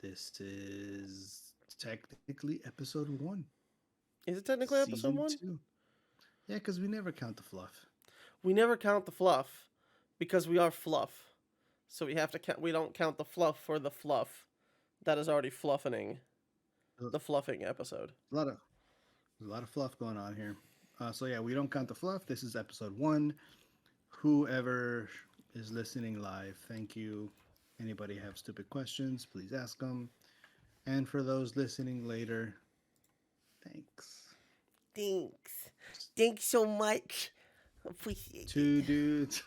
This is technically episode 1, Is it technically episode season one? 2. Yeah, because we never count the fluff. We never count the fluff because we are fluff. So we have to count. We don't count the fluff for the fluff that is already fluffing There's the fluffing episode. a lot of there's a lot of fluff going on here. So yeah, we don't count the fluff. This is episode 1. Whoever is listening live, thank you. Anybody have stupid questions, please ask them. And for those listening later, thanks. Thanks. Thanks so much. Appreciate it. Two dudes,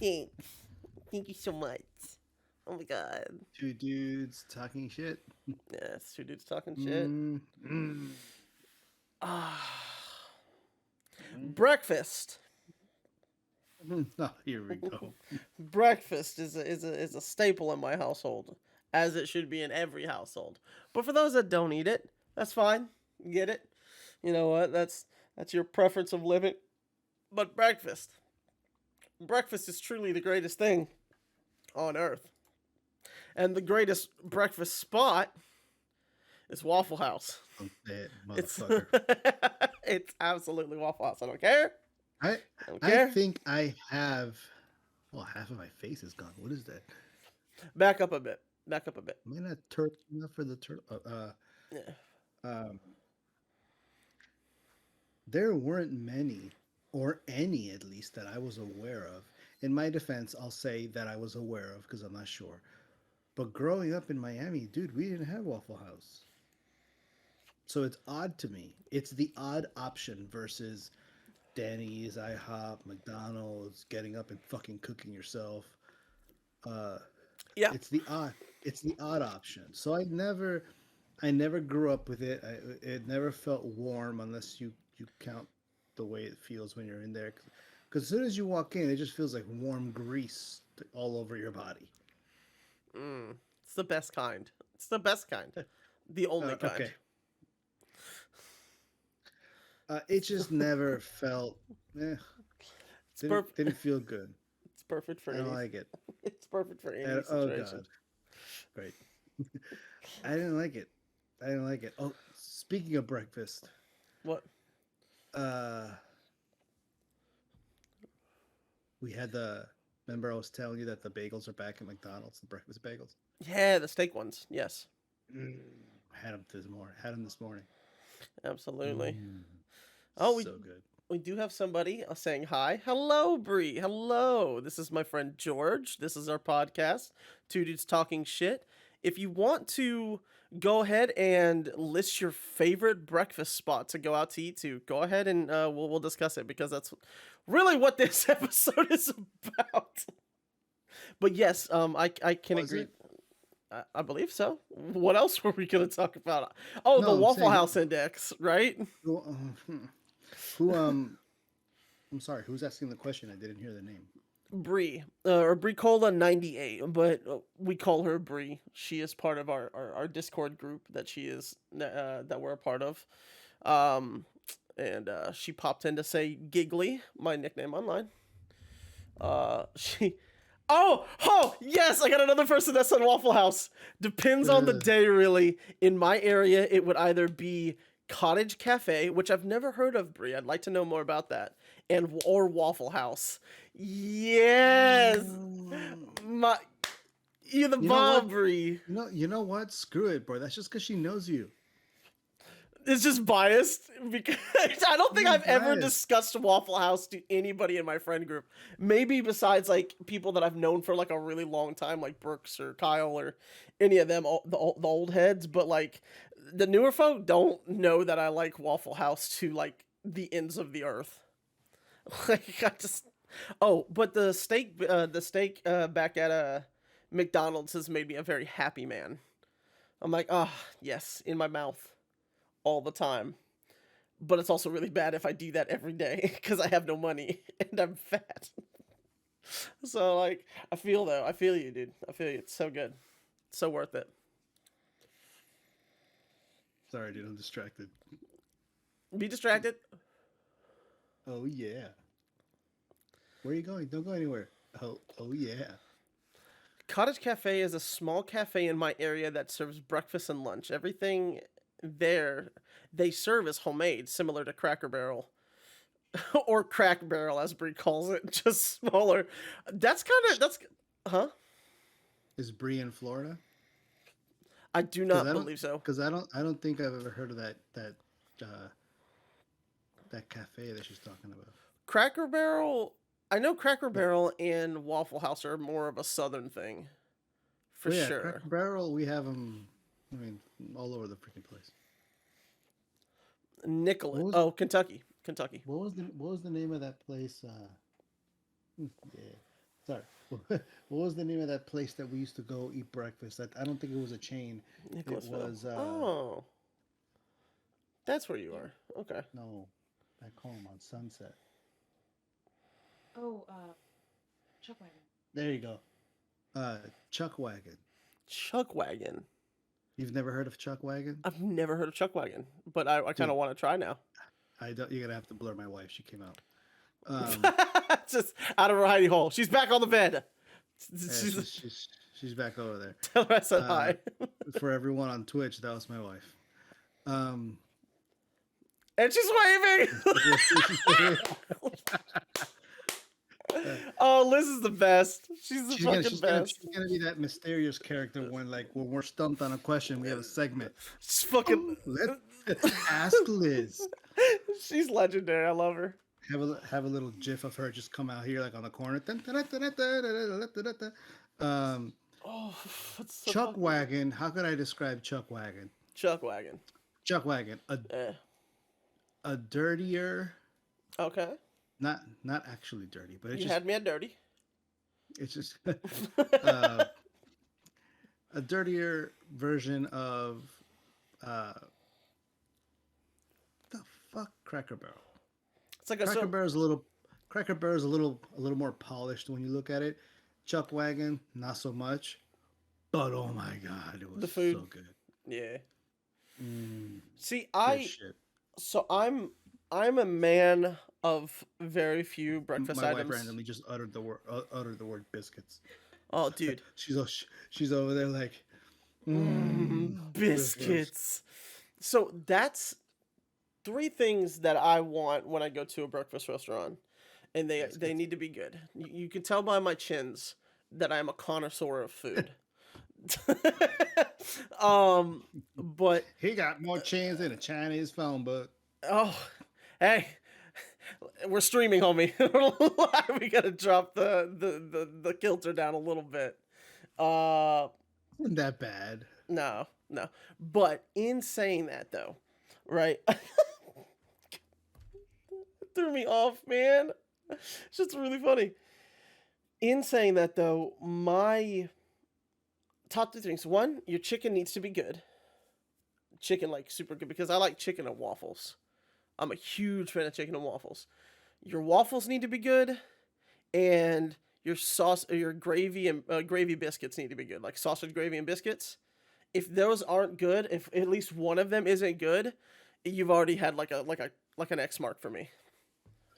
Thanks. Thank you so much. Oh my god. two dudes talking shit. Yeah, it's two dudes talking shit. Mm. Breakfast. Oh, here we go. Breakfast is a staple in my household, as it should be in every household. But for those that don't eat it, that's fine. Get it? You know what? That's your preference of living. But breakfast is truly the greatest thing on earth. And the greatest breakfast spot is Waffle House. Don't say it, It's motherfucker. it's absolutely Waffle House. I don't care. I I don't I care. think I have. Well, half of my face is gone. What is that? Back up a bit. Back up a bit. Am I not turtle enough for the turtle? Yeah. Um, there weren't many, or any at least, that I was aware of. In my defense, I'll say that I was aware of because I'm not sure. But growing up in Miami, dude, we didn't have Waffle House. So it's odd to me. It's the odd option versus Danny's, IHOP, McDonald's, getting up and fucking cooking yourself. Uh, Yeah. it's the odd. It's the odd option. So I never grew up with it. It never felt warm unless you count the way it feels when you're in there. Because as soon as you walk in, it just feels like warm grease all over your body. It's the best kind. It's the best kind. The only kind. Okay. It just never felt. Eh, It's didn't perfect. didn't feel good. It's perfect for I don't any. like it. It's perfect for any Oh situation. god. Great. I didn't like it. I didn't like it. Oh, speaking of breakfast, What? uh, we had the. Remember, I was telling you that the bagels are back at McDonald's, the breakfast bagels. Yeah, the steak ones. Yes, Mm. Had them this morning. Had them this morning. absolutely. Mm. Oh, So good. we do have somebody saying hi. Hello, Bree. Hello. This is my friend George. This is our podcast, Two Dudes Talking Shit. If you want to go ahead and list your favorite breakfast spot to go out to eat to, go ahead and we'll discuss it because that's really what this episode is about. But yes, I can Was agree. it? I believe so. What else were we going to talk about? Oh, the No, I'm Waffle saying House Index, right? who. Who? I'm sorry. Who's asking the question? I didn't hear the name. Bree, or Bricola 98, but we call her Bree. She is part of our Discord group that she is that we're a part of. Um, and she popped in to say Giggly, my nickname online. She. Oh, yes! I got another person that said Waffle House. Depends on the Uh, day, really. In my area, it would either be Cottage Cafe, which I've never heard of, Brie. I'd like to know more about that, and or Waffle House. Yes, my you the you know bomb, what? Brie. You know what? Screw it, bro. That's just because she knows you. It's just biased because I don't think You're I've ever biased. discussed Waffle House to anybody in my friend group. Maybe besides like people that I've known for like a really long time, like Brooks or Kyle or any of them, the old heads. But like the newer folk don't know that I like Waffle House to like the ends of the earth. Like I just but the steak back at McDonald's has made me a very happy man. I'm like, oh yes, in my mouth all the time. But it's also really bad if I do that every day because I have no money and I'm fat. So like, I feel you, dude. I feel you. It's so good, it's so worth it. Sorry, dude. I'm distracted. Be distracted. Oh yeah. Where are you going? Don't go anywhere. Oh yeah. Cottage Cafe is a small cafe in my area that serves breakfast and lunch. Everything there they serve is homemade, similar to Cracker Barrel or Crack Barrel, as Brie calls it, just smaller. That's kind of that's, huh? Is Bree in Florida? I do Because not I don't, believe so. I don't think I've ever heard of uh, that cafe that she's talking about. Cracker Barrel. I know Cracker Barrel and Waffle House are more of a southern thing, for Well, yeah, sure. Cracker Barrel, we have them. I mean, all over the freaking place. Nicollet. What was Oh, Kentucky. Kentucky. what was the name of that place? Yeah, sorry. What was the name of that place that we used to go eat breakfast? I don't think it was a chain. It Nicholasville. was Oh, that's where you are. Okay. no, back home on Sunset. Oh, Chuck Wagon. There you go. Uh, Chuck Wagon. Chuck Wagon. You've never heard of Chuck Wagon? I've never heard of Chuck Wagon, but I kind Dude, of want to try now. I don't. You're gonna have to blur my wife. She came out. Um, Just out of her hidey hole. She's back on the bed. yeah, She's, she's back over there. tell her I said Uh, hi. for everyone on Twitch, that was my wife. Um, And she's waving. Oh, Liz is the best. She's the fucking best. she's gonna be that mysterious character when we're stumped on a question, we have a segment. She's fucking. Let ask Liz. She's legendary. I love her. Have a little gif of her just come out here like on the corner. Oh, that's so Chuck fucking- Wagon. How could I describe Chuck Wagon? Chuck Wagon. Chuck Wagon, Eh. a dirtier, Okay. not actually dirty, but You had me at dirty. it's just uh, a dirtier version of the fuck Cracker Barrel. It's like a Cracker so, Barrel's a little more polished when you look at it. Chuck Wagon, not so much. But oh my god, it was The food. so good. yeah. Mm, See, good shit. I'm a man of very few breakfast My wife items. randomly just uttered the word biscuits. Oh, dude, She's over there like biscuits. So that's three things that I want when I go to a breakfast restaurant, and they Biscuits. need to be good. You can tell by my chins that I'm a connoisseur of food. But He got more chains than a Chinese phone book. oh, hey, we're streaming, homie. We gotta drop the kilter down a little bit. Wasn't that bad? No. But in saying that, though, right? Threw me off, man. It's just really funny. In saying that, though, my top three things. One, your chicken needs to be good. Chicken, like, super good, because I like chicken and waffles. I'm a huge fan of chicken and waffles. Your waffles need to be good, and your sauce, or your gravy and gravy biscuits need to be good, like sausage gravy and biscuits. If those aren't good, if at least one of them isn't good, you've already had like an X mark for me.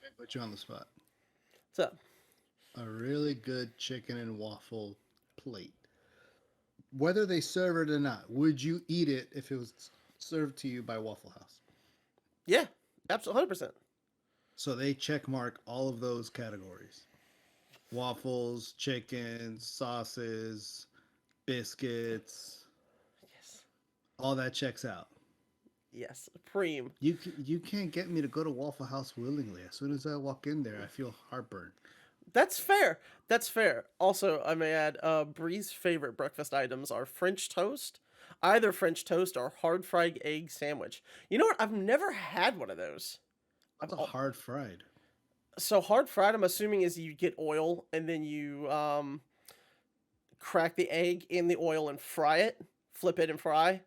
I put you on the spot. So, A really good chicken and waffle plate. Whether they serve it or not, would you eat it if it was served to you by Waffle House? yeah, absolutely, 100%. So they check mark all of those categories. Waffles, chicken, sauces, biscuits, Yes, all that checks out. yes, preem. You can't get me to go to Waffle House willingly. As soon as I walk in there, I feel heartburn. That's fair. That's fair. Also, I may add, Bree's favorite breakfast items are French toast, either French toast or hard fried egg sandwich. You know what? I've never had one of those. That's a hard fried. So hard fried, I'm assuming, is you get oil and then you crack the egg in the oil and fry it, flip it and fry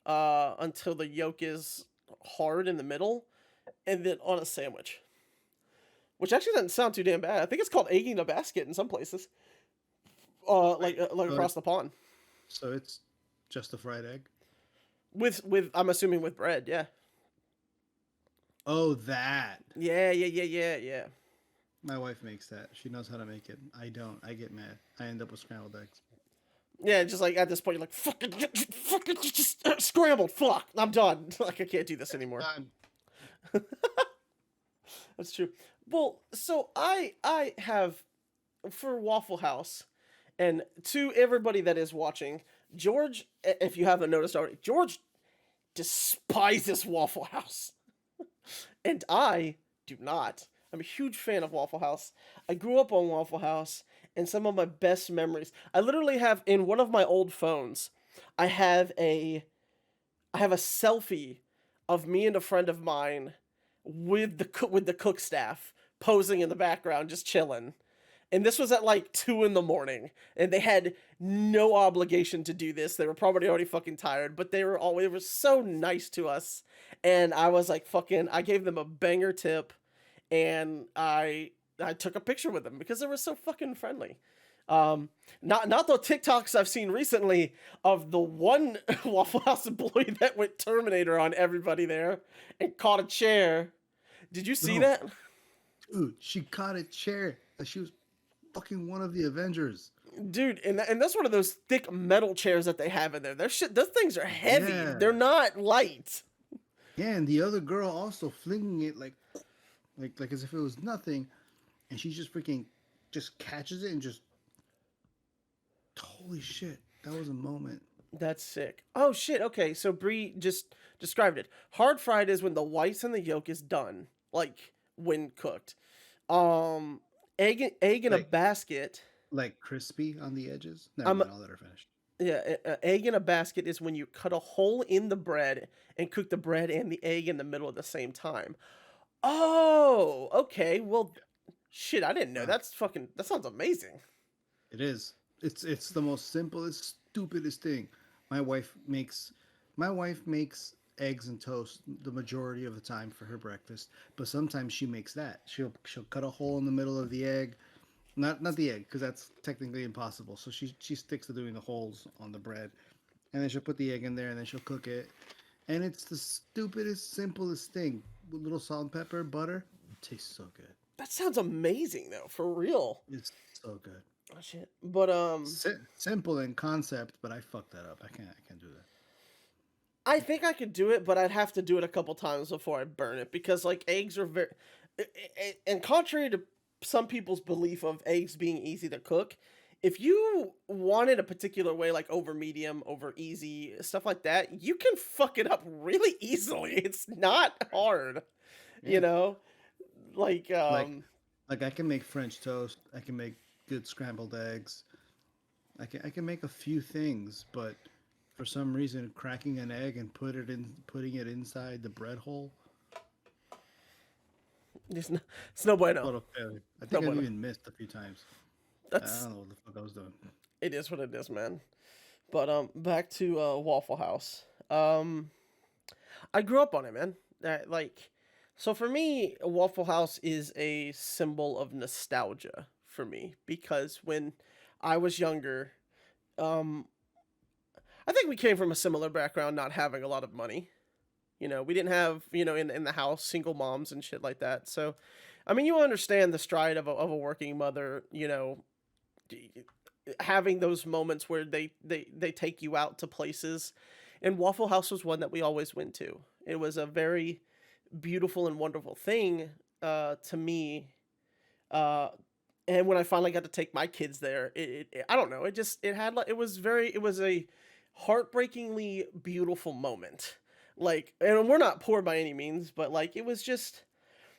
until the yolk is hard in the middle, and then on a sandwich. Which actually doesn't sound too damn bad. I think it's called egging a basket in some places, like across the pond. So it's just a fried egg? With I'm assuming with bread, yeah. Oh, that. Yeah. My wife makes that. She knows how to make it. I don't. I get mad. I end up with scrambled eggs. Yeah, just like at this point, you're like, fucking, just scrambled. Fuck, I'm done. Like I can't do this anymore. Done. That's true. Well, so I have for Waffle House, and to everybody that is watching, George, if you haven't noticed already, George despises Waffle House, and I do not. I'm a huge fan of Waffle House. I grew up on Waffle House, and some of my best memories. I literally have in one of my old phones. I have a I have a selfie of me and a friend of mine with the cook staff posing in the background, just chilling. And this was at like 2 in the morning, and they had no obligation to do this. They were probably already fucking tired, but they were so nice to us. And I was like, fucking, I gave them a banger tip, and I took a picture with them because they were so fucking friendly. Not the TikToks I've seen recently of the one Waffle House employee that went Terminator on everybody there and caught a chair. Did you see No, that? dude, she caught a chair. She was fucking one of the Avengers. Dude, and that's one of those thick metal chairs that they have in there. Those things are heavy. Yeah. They're not light. Yeah, and the other girl also flinging it like as if it was nothing, and she just freaking just catches it and just holy shit, that was a moment. That's sick. Oh shit. Okay, so Bree just described it. Hard fried is when the whites and the yolk is done, like when cooked. Um, egg in a Like basket. like crispy on the edges. Never I'm mind, I'll let her finish. Yeah, egg in a basket is when you cut a hole in the bread and cook the bread and the egg in the middle at the same time. Oh, okay. Well, shit, I didn't know. Wow. That sounds amazing. It is. It's the most simplest, stupidest thing. My wife makes my wife makes eggs and toast the majority of the time for her breakfast, but sometimes she makes that. She'll cut a hole in the middle of the egg, not the egg because that's technically impossible. So she sticks to doing the holes on the bread, and then she'll put the egg in there, and then she'll cook it. And it's the stupidest, simplest thing. With little salt and pepper, butter, it tastes so good. That sounds amazing though, for real. It's so good. Oh shit. But Simple in concept, but I fucked that up. I can't do that. I think I could do it, but I'd have to do it a couple times before I burn it because like eggs are very and contrary to some people's belief of eggs being easy to cook, if you want it a particular way like over medium, over easy, stuff like that, you can fuck it up really easily. It's not hard, you Yeah. know? Like Like like I can make French toast. I can make good scrambled eggs. I can make a few things, but for some reason, cracking an egg and putting it inside the bread hole, it's no bueno. total failure. I No think I've bueno. even missed a few times. I That's don't know what the fuck I was doing. it is what it is, man. But back to Waffle House. I grew up on it, man. Like, so for me, Waffle House is a symbol of nostalgia for me because when I was younger, um, I think we came from a similar background, not having a lot of money. We didn't have, in the house, single moms and shit like that. So, I mean, you understand the stride of a working mother, d- having those moments where they take you out to places. And Waffle House was one that we always went to. It was a very beautiful and wonderful thing to me. Uh, and when I finally got to take my kids there, I don't know, it had like it was a heartbreakingly beautiful moment. Like, and we're not poor by any means, but like it was just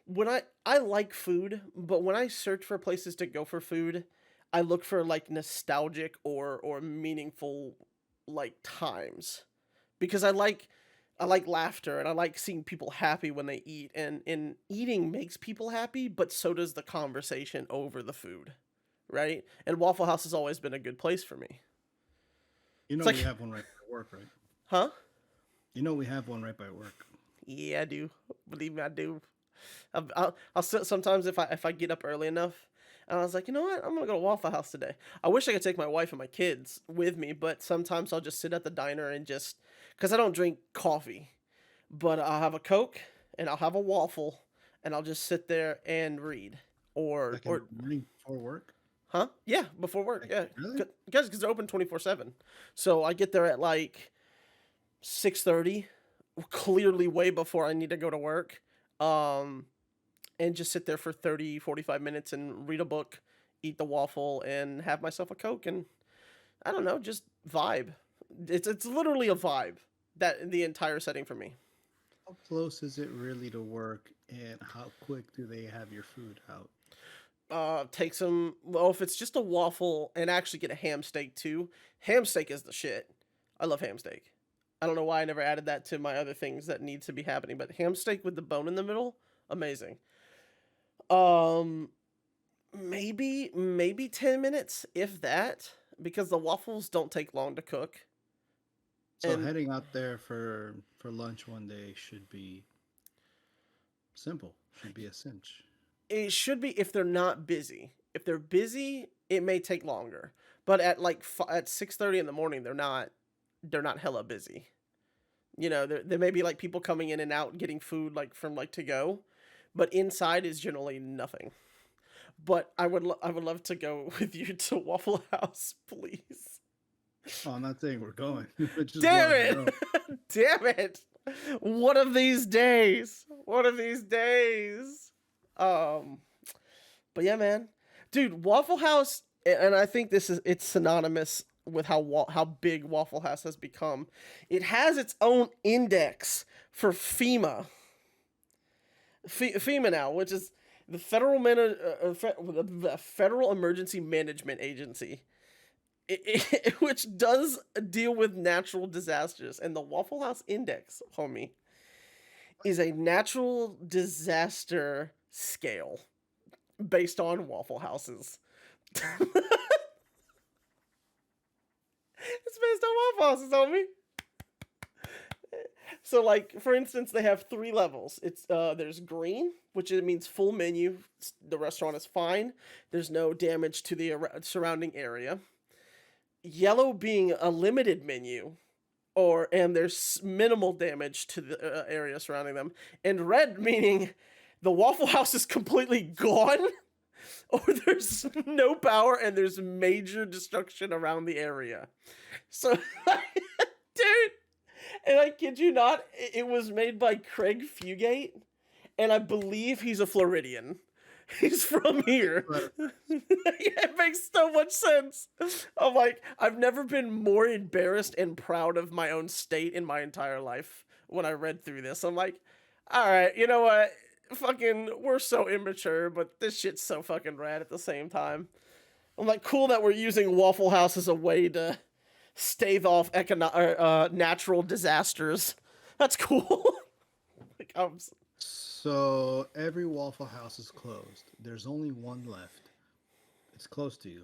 when I like food, but when I search for places to go for food, I look for like nostalgic or meaningful like times because I like laughter and I like seeing people happy when they eat and eating makes people happy, but so does the conversation over the food, right? And Waffle House has always been a good place for me. You It's know we like, have one right by work, right? huh? You know we have one right by work. Yeah, I do. Believe me, I do. I'll sometimes if I get up early enough, and I was like, you know what, I'm gonna go to Waffle House today. I wish I could take my wife and my kids with me, but sometimes I'll just sit at the diner and just because I don't drink coffee, but I'll have a Coke and I'll have a waffle and I'll just sit there and read Like in or the morning before work. Huh? Yeah, before work. Like, Yeah, really? because they're open 24/7. So I get there at like 6:30, clearly way before I need to go to work. Um, and just sit there for 30, 45 minutes and read a book, eat the waffle, and have myself a Coke, and I don't know, just vibe. It's literally a vibe, that the entire setting for me. How close is it really to work, and how quick do they have your food out? Take some. Well, if it's just a waffle and actually get a ham steak too, ham steak is the shit. I love ham steak. I don't know why I never added that to my other things that need to be happening, but ham steak with the bone in the middle, amazing. Um, maybe 10 minutes, if that, because the waffles don't take long to cook, So and heading out there for lunch one day should be simple. Should be a cinch. it should be if they're not busy. If they're busy, it may take longer. But at like at 6:30 in the morning, they're not hella busy. There may be like people coming in and out getting food like from like to go, but inside is generally nothing. But I would love to go with you to Waffle House, please. Oh, I'm not saying we're going. I just Damn want to it! know. Damn it! One of these days. One of these days. Um, but yeah, man, dude, Waffle House, and I think it's synonymous with how big Waffle House has become. It has its own index for FEMA now, which is the the Federal Emergency Management Agency, which does deal with natural disasters. And the Waffle House Index, homie, is a natural disaster scale based on Waffle Houses. It's based on Waffle Houses, homie. So, like for instance, they have three levels. There's green, which it means full menu. The restaurant is fine. There's no damage to the surrounding area. Yellow being a limited menu, and there's minimal damage to the area surrounding them. And red meaning the Waffle House is completely gone, or there's no power and there's major destruction around the area. So, dude, and I kid you not, it was made by Craig Fugate, and I believe he's a Floridian. He's from here. But Yeah, it makes so much sense. I'm like, I've never been more embarrassed and proud of my own state in my entire life when I read through this. I'm like, all right, you know what? Fucking, we're so immature, but this shit's so fucking rad at the same time. I'm like, cool that we're using Waffle House as a way to stave off natural disasters. That's cool. Like, so every Waffle House is closed. There's only one left. It's close to you.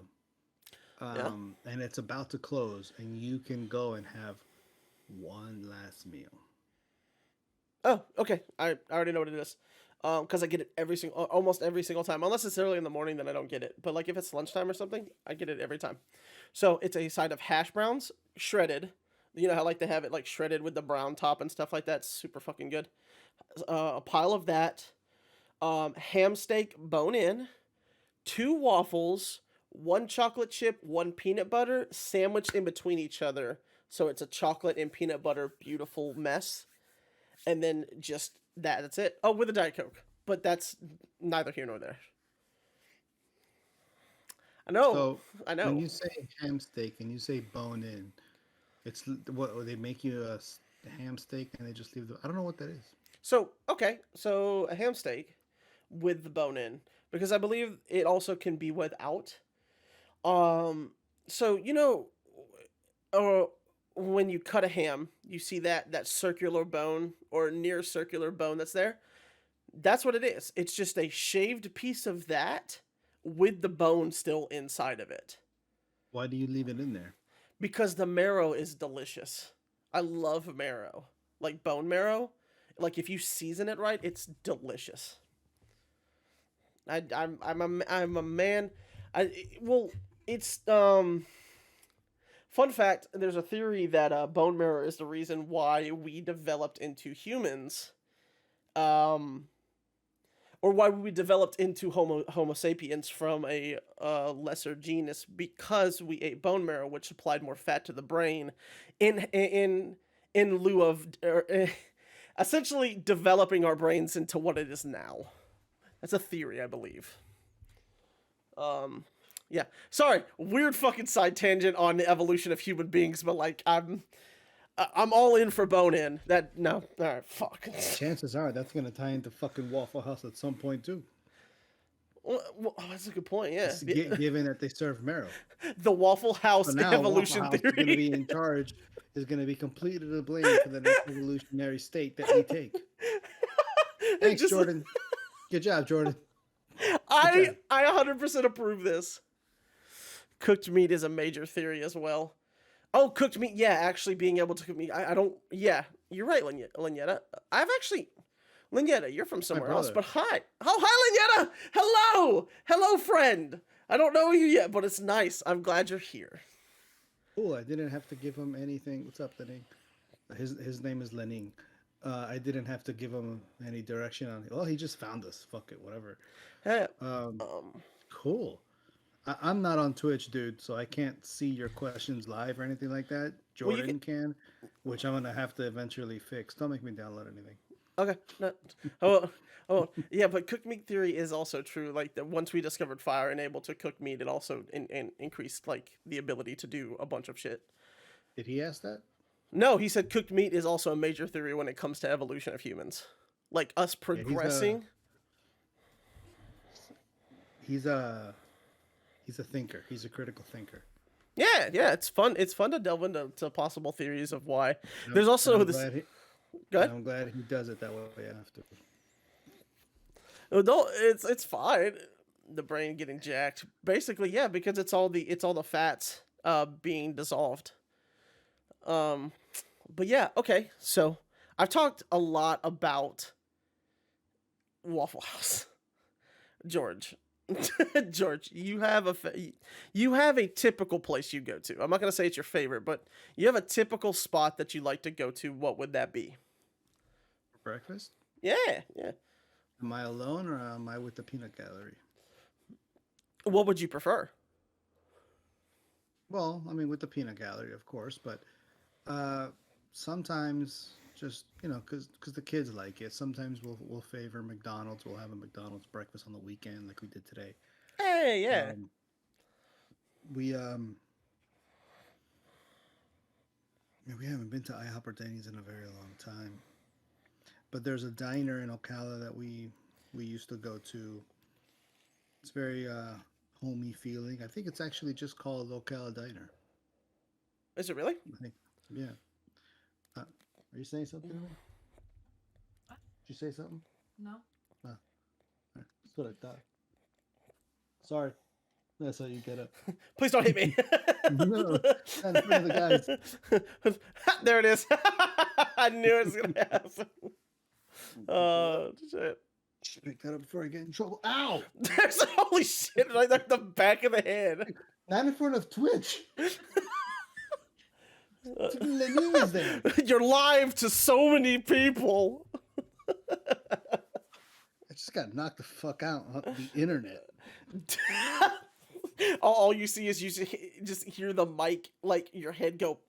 yeah. And it's about to close, and you can go and have one last meal. Oh, okay. I already know what it is. Because I get it almost every single time. Unless it's early in the morning, then I don't get it. But like if it's lunchtime or something, I get it every time. So it's a side of hash browns, shredded. You know how like they have it like shredded with the brown top and stuff like that. Super fucking good. A pile of that. Ham steak bone in. 2 waffles. 1 chocolate chip. 1 peanut butter sandwiched in between each other. So it's a chocolate and peanut butter beautiful mess. And then just that's it. Oh, with a Diet Coke. But that's neither here nor there. I know. So I know. when you say ham steak and you say bone in, it's what they make you a ham steak and they just leave the. I don't know what that is. So, okay. So, a ham steak with the bone in. Because I believe it also can be without. So, uh, when you cut a ham, you see that circular bone or near circular bone that's there. That's what it is. It's just a shaved piece of that with the bone still inside of it. Why do you leave it in there? Because the marrow is delicious. I love marrow. Like bone marrow. Like if you season it right, it's delicious. I'm a man. It's Fun fact, there's a theory that bone marrow is the reason why we developed into humans, or or why we developed into Homo sapiens from a lesser genus because we ate bone marrow, which supplied more fat to the brain, in lieu of essentially developing our brains into what it is now. That's a theory, I believe. Yeah. Sorry, weird fucking side tangent on the evolution of human beings, but like I'm all in for bone in. That no, all right, fuck. Chances are that's gonna tie into fucking Waffle House at some point too. Well, that's a good point. Yeah, Given that they serve marrow. the Waffle So House now Waffle evolution House is going to theory. be in charge, is going to be completely to blame for the next evolutionary state that we take. Thanks, Just- Jordan. Good job, Jordan. I 100% approve this. Cooked meat is a major theory as well. Oh, cooked meat. Yeah, actually being able to cook meat. I don't. Yeah, you're right, Lynetta. I've actually. Lynetta, you're from somewhere else, but hi. Oh, hi, Lynetta. Hello. Hello, friend. I don't know you yet, but it's nice. I'm glad you're here. Cool. I didn't have to give him anything. What's up, Lening? His name is Lening. I didn't have to give him any direction on it. Well, he just found us. Fuck it, whatever. Hey, Cool. I'm not on Twitch, dude, so I can't see your questions live or anything like that. Jordan can, which I'm gonna have to eventually fix. Don't make me download anything. Okay. No. Yeah, but cooked meat theory is also true. Like that, once we discovered fire and able to cook meat, it also increased like the ability to do a bunch of shit. Did he ask that? No, he said cooked meat is also a major theory when it comes to evolution of humans, like us progressing. He's a thinker. He's a critical thinker. Yeah, it's fun. It's fun to delve into possible theories of why. There's also this. Go ahead. I'm glad he does it that way after. No, it's fine. The brain getting jacked, basically, yeah, because it's all the fats being dissolved. But yeah, okay. So I've talked a lot about Waffle House, George. George, you have a typical place you go to. I'm not gonna say it's your favorite, but you have a typical spot that you like to go to. What would that be? Breakfast? Yeah. Am I alone or am I with the peanut gallery? What would you prefer? Well, I mean, with the peanut gallery, of course, but sometimes just because the kids like it. Sometimes we'll favor McDonald's. We'll have a McDonald's breakfast on the weekend, like we did today. Hey, yeah. We haven't been to IHOP or Denny's in a very long time. But there's a diner in Ocala that we used to go to. It's very homey feeling. I think it's actually just called Ocala Diner. Is it really? I think, yeah. Are you saying something to me? What? Did you say something? No. That's what I thought. Sorry. That's how you get up. Please don't hit me. No, that's one of the guys. There it is. I knew it was gonna happen. Shit. Should pick that up before I get in trouble. Ow! There's holy shit right there at the back of the head. Not in front of Twitch. Lenin is there. You're live to so many people. I just got knocked the fuck out on the internet. All you see is you just hear the mic, like your head go,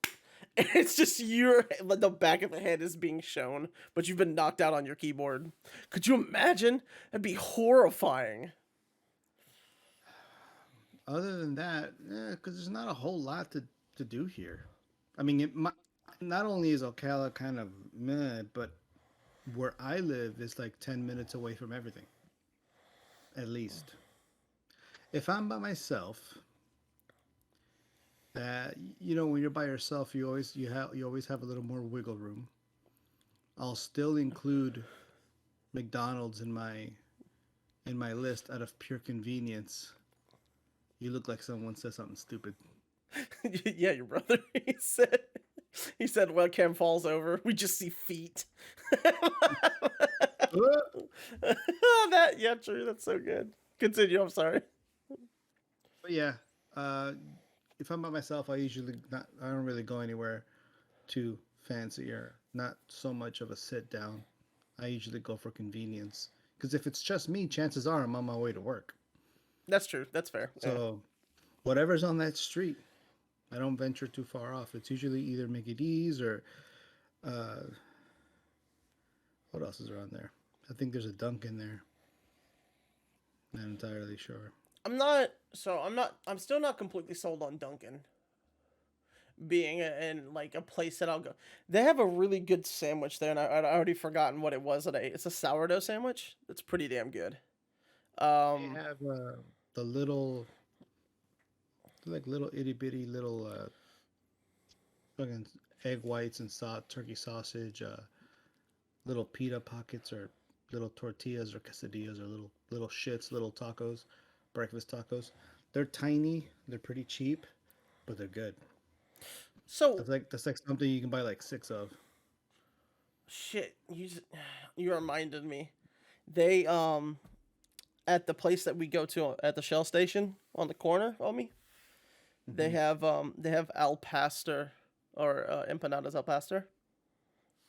and it's just the back of the head is being shown, but you've been knocked out on your keyboard. Could you imagine? That'd be horrifying. Other than that, because there's not a whole lot to do here. I mean, not only is Ocala kind of meh, but where I live is like 10 minutes away from everything. At least. If I'm by myself, when you're by yourself, you always have a little more wiggle room. I'll still include McDonald's in my list out of pure convenience. You look like someone said something stupid. Yeah, your brother. He said webcam falls over. We just see feet. Yeah, true. That's so good. Continue. I'm sorry. But yeah, if I'm by myself, I don't really go anywhere too fancy or not so much of a sit down. I usually go for convenience. Because if it's just me, chances are I'm on my way to work. That's true. That's fair. Yeah. So whatever's on that street, I don't venture too far off. It's usually either Mickey D's or uh, what else is around there? I think there's a Dunkin' there. Not entirely sure. I'm still not completely sold on Dunkin' being in like a place that I'll go. They have a really good sandwich there, and I'd already forgotten what it was that I ate. It's a sourdough sandwich. It's pretty damn good. They have the little, like little itty bitty little fucking egg whites and turkey sausage, little pita pockets or little tortillas or quesadillas or little shits, little tacos, breakfast tacos. They're tiny. They're pretty cheap, but they're good. So That's like something you can buy like six of. shit, you reminded me. They at the place that we go to at the Shell station on the corner of me, they have al pastor or empanadas al pastor.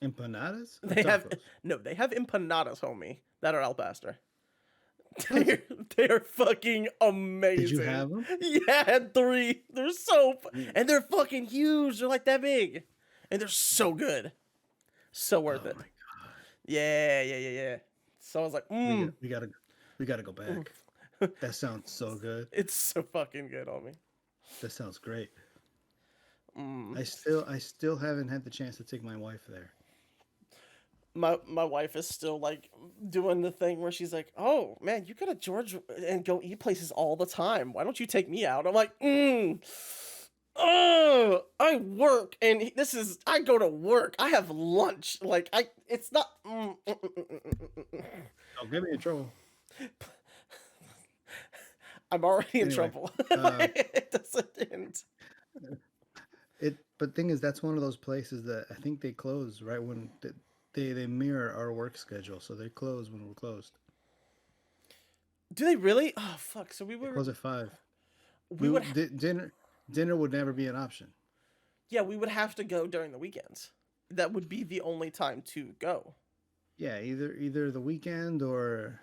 Empanadas? Or They have tacos? no, they have empanadas, homie, that are al pastor. They're fucking amazing. Did you have them? Yeah, I had three. They're and they're fucking huge. They're like that big, and they're so good, so worth Oh it. my god. Yeah. So I was like, We gotta go back. That sounds so good. it's so fucking good, homie. That sounds great. Mm. I still haven't had the chance to take my wife there. My wife is still like doing the thing where she's like, "Oh man, you go to George and go eat places all the time. Why don't you take me out?" I'm like, oh, I work and I go to work. I have lunch. Like it's not. Don't get me in trouble. I'm already in Anyway, trouble. It doesn't end. But thing is, that's one of those places that I think they close right when they mirror our work schedule, so they close when we're closed. Do they really? Oh fuck! So They close at 5. we would Dinner would never be an option. yeah, we would have to go during the weekends. That would be the only time to go. Yeah, either the weekend or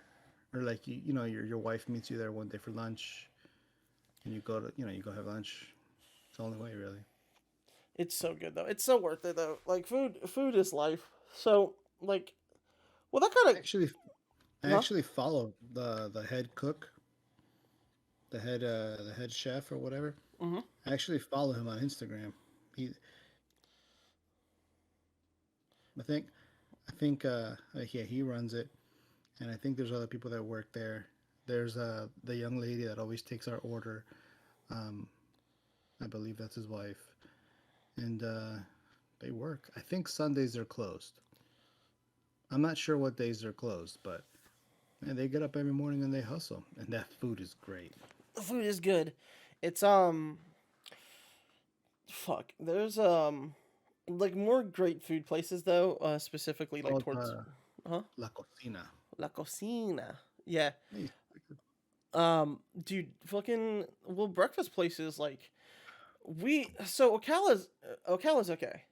like you know your wife meets you there one day for lunch, and you go have lunch. It's the only way really. It's so good though. It's so worth it though. Like food is life. So like, well that kind of I Huh? actually follow the head cook, the head chef or whatever. hmm I actually follow him on Instagram. He I think yeah, he runs it, and I think there's other people that work there. There's the young lady that always takes our order. Um, I believe that's his wife, and they work. I think Sundays they're closed. I'm not sure what days they're closed, but man, they get up every morning and they hustle, and that food is great. the food is good. It's fuck. There's like more great food places though. Specifically like Called towards huh La Cocina. La Cocina. Yeah. Hey, Dude, fucking well, breakfast places like Ocala's okay,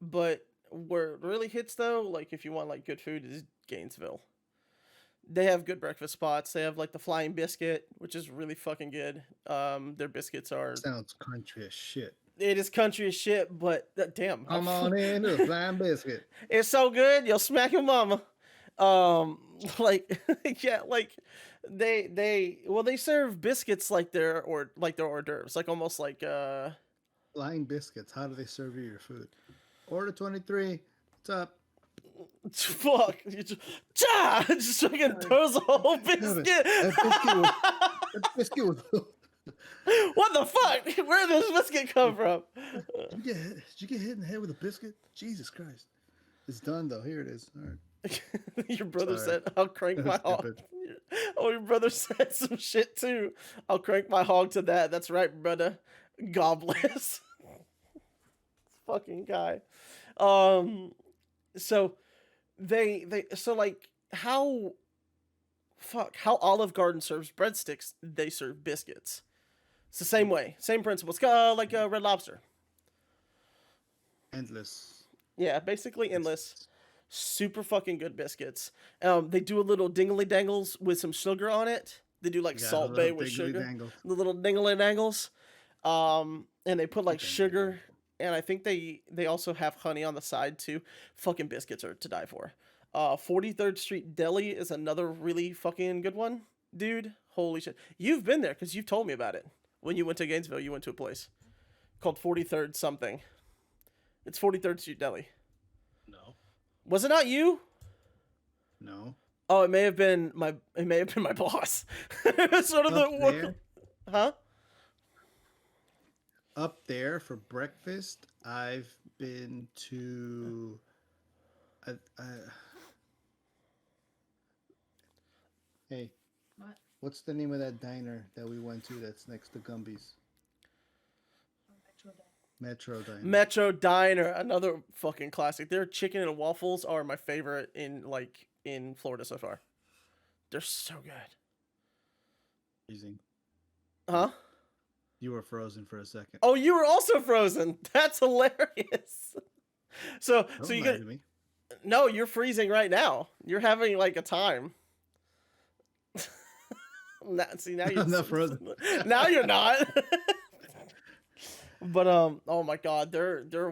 but where it really hits though, like if you want like good food, is Gainesville. They have good breakfast spots. They have like the Flying Biscuit, which is really fucking good. Their biscuits are sounds country as shit. it is country as shit, but damn, Come on in to the flying biscuit. it's so good. You'll smack your mama. Um, like yeah, like they serve biscuits like their hors d'oeuvres, like almost like Flying biscuits. How do they serve you your food? Order 23. What's up? fuck, just fucking throws a whole biscuit. That biscuit was. What the fuck? Where did this biscuit come from? Did you get hit in the head with a biscuit? Jesus Christ. It's done though. Here it is. All right. Your brother Sorry. said, "I'll crank That my was hog." stupid. Oh, your brother said some shit too. I'll crank my hog to that. That's right, brother. God bless. Fucking guy. So so like how Olive Garden serves breadsticks, they serve biscuits. It's the same way, same principle. It's like Red Lobster. Endless. Yeah, basically endless. Super fucking good biscuits. They do a little dingly dangles with some sugar on it. They do like Yeah, a Salt little Bay with diggly sugar. dangles. The little dingly dangles. And they put like Dang, sugar, and I think they also have honey on the side too. Fucking biscuits are to die for. 43rd Street Deli is another really fucking good one, dude. Holy shit, you've been there because you've told me about it. When you went to Gainesville, you went to a place called 43rd something. It's 43rd Street Deli. No, Was it not you? no. Oh, it may have been my boss. It's one of Up the there, huh? up there for breakfast, I've been to. I, hey, What? what's the name of that diner that we went to that's next to Gumby's? Metro Diner. Metro Diner, another fucking classic. Their chicken and waffles are my favorite in Florida so far. They're so good. Freezing. Huh? You were frozen for a second. Oh, you were also frozen. That's hilarious. So Don't you lie get to me. no, you're freezing right now. You're having like a time. Now you're I'm not frozen. Now you're not. But oh my god, their their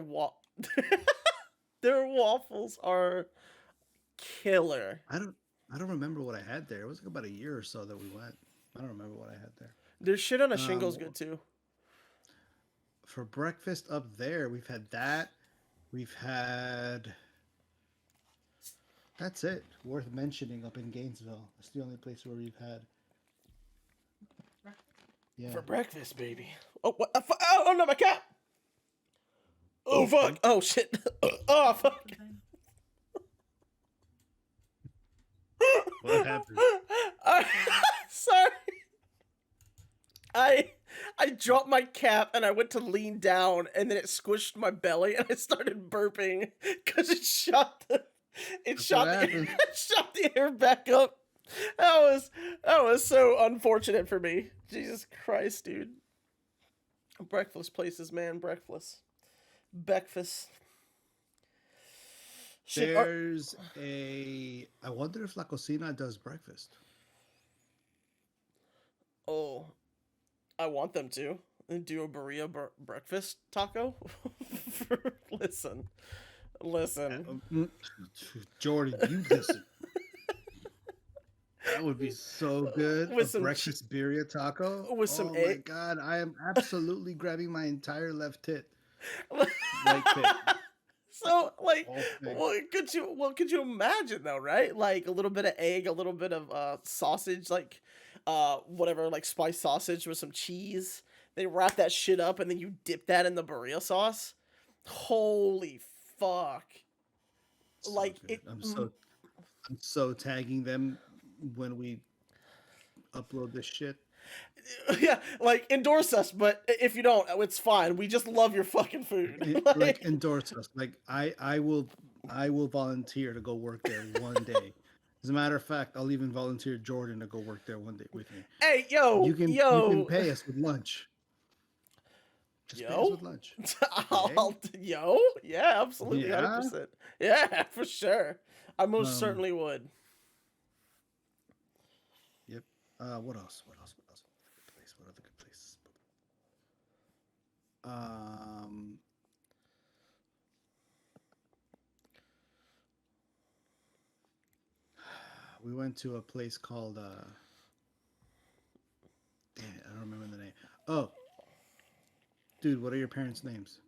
waffles are killer. I don't remember what I had there. It was like about a year or so that we went. I don't remember what I had there. Their shit on a shingle's good too. For breakfast up there, we've had that. We've had. That's it. Worth mentioning up in Gainesville. It's the only place where we've had. Yeah. For breakfast, baby. Oh, what? Oh, no, my cat. Oh, fuck. Oh, shit. Oh, fuck. What happened? Sorry. I dropped my cap and I went to lean down and then it squished my belly and I started burping because it shot the What happened? it shot the air back up. That was so unfortunate for me. Jesus Christ, dude. Breakfast places, man. Breakfast. Shit, There's a. I wonder if La Cocina does breakfast. oh, I want them to. And do a burrito breakfast taco. Listen. Jordan, you listen. That would be so good. With A some breakfast birria taco. with some oh egg. my god, I am absolutely grabbing my entire left tit. Right tit. So like, Whole thing. could you imagine though, right? Like a little bit of egg, a little bit of sausage, like whatever, like spiced sausage with some cheese. They wrap that shit up and then you dip that in the burrito sauce. Holy fuck! So Like good. I'm so tagging them when we upload this shit. yeah, like endorse us, but if you don't, it's fine. We just love your fucking food. Like endorse us. Like I will volunteer to go work there one day. As a matter of fact, I'll even volunteer Jordan to go work there one day with me. Hey, yo, You can pay us with lunch. Just pay us with lunch. Yeah, absolutely, Yeah? 100%. Yeah, for sure. I most Um, certainly would. Yep. What else? What other good place? What other good places? We went to a place called damn it, I don't remember the name. Oh, dude, what are your parents' names?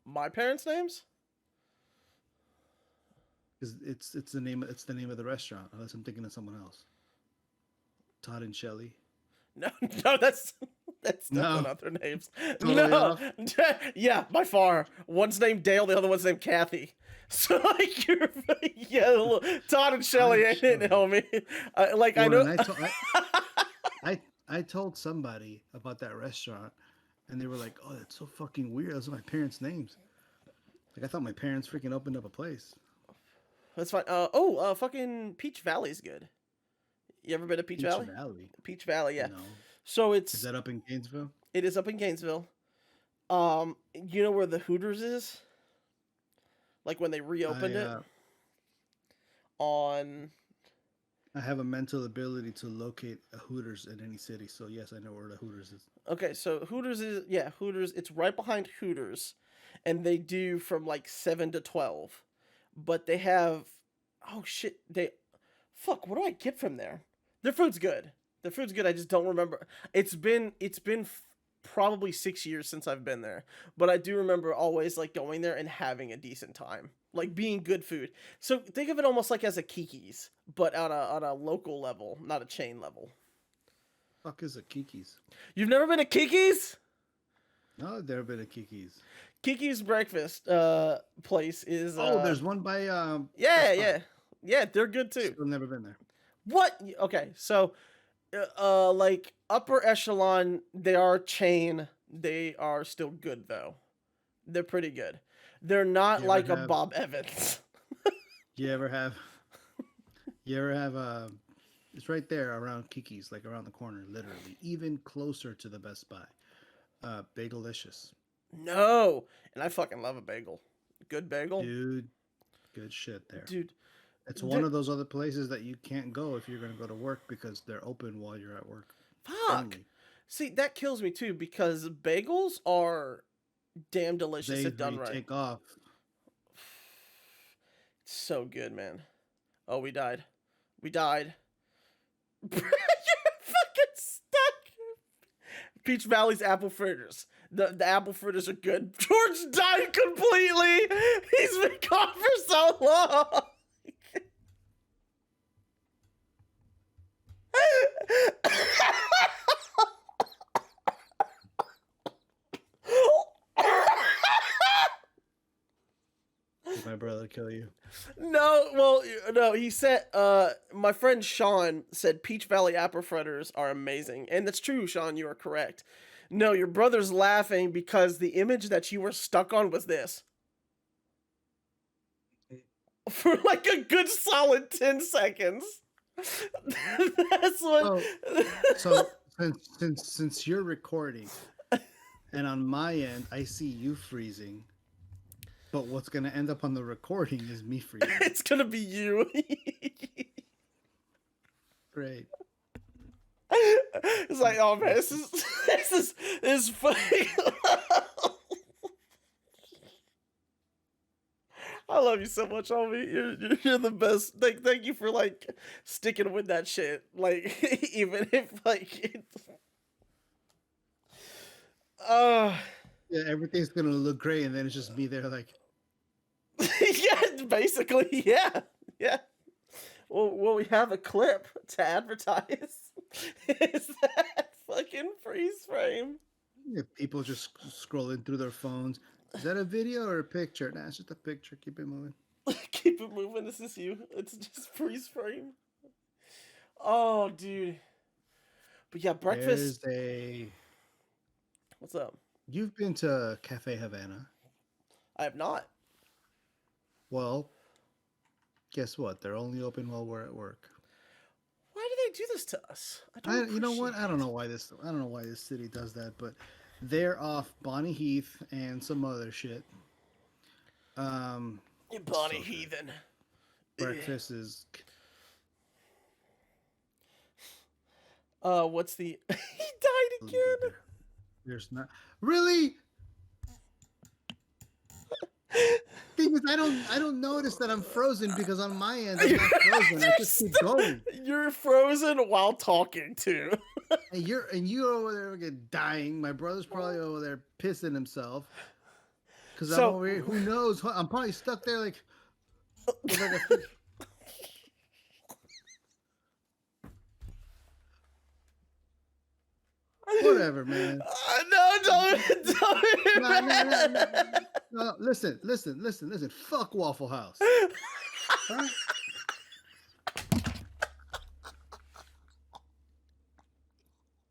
My parents' names? Because it's the name of the restaurant. Unless I'm thinking of someone else. Todd and Shelley. No, no, that's No. definitely not their names. Totally No, off? yeah, by far. One's named Dale, the other one's named Kathy. So like you're, yeah, Todd and Shelley ain't it, homie. Like I know. I told somebody about that restaurant, and they were like, "Oh, that's so fucking weird. Those are my parents' names." Like I thought my parents freaking opened up a place. That's fine. Fucking Peach Valley's good. You ever been to Peach Valley? Peach Valley, yeah. No. So Is that up in Gainesville? it is up in Gainesville. You know where the Hooters is? Like when they reopened it? on. I have a mental ability to locate a Hooters in any city, so yes, I know where the Hooters is. Okay, so Hooters is Hooters. It's right behind Hooters, and they do from like 7 to 12, but they have oh shit they fuck what do I get from there? Their food's good. Their food's good. I just don't remember. It's been probably 6 years since I've been there, but I do remember always like going there and having a decent time, like being good food. So think of it almost like as a Kiki's, but on a local level, not a chain level. Fuck is a Kiki's? You've never been to Kiki's? No, I've never been to Kiki's. Kiki's breakfast place is Oh, there's one by yeah, Best Buy. yeah, they're good too. Still never been there. What? Okay, so like upper echelon, they are chain. They are still good though. They're pretty good. They're not You ever like a have- Bob Evans. You ever have? You ever have? It's right there around Kiki's, like around the corner, literally, even closer to the Best Buy. Bagelicious, No, and I fucking love a bagel. Good bagel, dude. Good shit there. dude. It's one of those other places that you can't go if you're gonna go to work because they're open while you're at work. Fuck. Only. See, that kills me too because bagels are damn delicious if done right. Take off. So good, man. Oh, we died. We died. You're fucking stuck. Peach Valley's apple fritters. The apple fritters are good. George died completely. He's been gone for so long. Did my brother kill you? No, well, no, he said, my friend Sean said Peach Valley apple fritters are amazing. And that's true, Sean, you are correct. No, your brother's laughing because the image that you were stuck on was this. For like a good solid 10 seconds. That's what. So since you're recording, and on my end I see you freezing, but what's gonna end up on the recording is me freezing. It's gonna be you. Great. It's like, oh man, this is funny. I love you so much, homie. You're the best. Thank you for like sticking with that shit. Like even if like it's Yeah, everything's gonna look great, and then it's just me there, like. yeah, basically, yeah. Well, we have a clip to advertise. Is that fucking freeze frame? Yeah, people just scrolling through their phones. Is that a video or a picture? Nah, it's just a picture. Keep it moving. Keep it moving. This is you. It's just freeze frame. Oh, dude. But yeah, breakfast. What's up? You've been to Cafe Havana. I have not. Well, guess what? They're only open while we're at work. Why do they do this to us? You know what? I don't know why this city does that, but they're off Bonnie Heath and some other shit. You Bonnie so good. heathen. Breakfast is. What's the? He died again. There's not really. Thing is, I don't notice that I'm frozen because on my end I'm not frozen. I just keep going. You're frozen while talking too. And you're over there again dying. My brother's probably over there pissing himself. Because I'm over here. Who knows? I'm probably stuck there like. Whatever, man. No, don't. No, listen. Fuck Waffle House. Huh?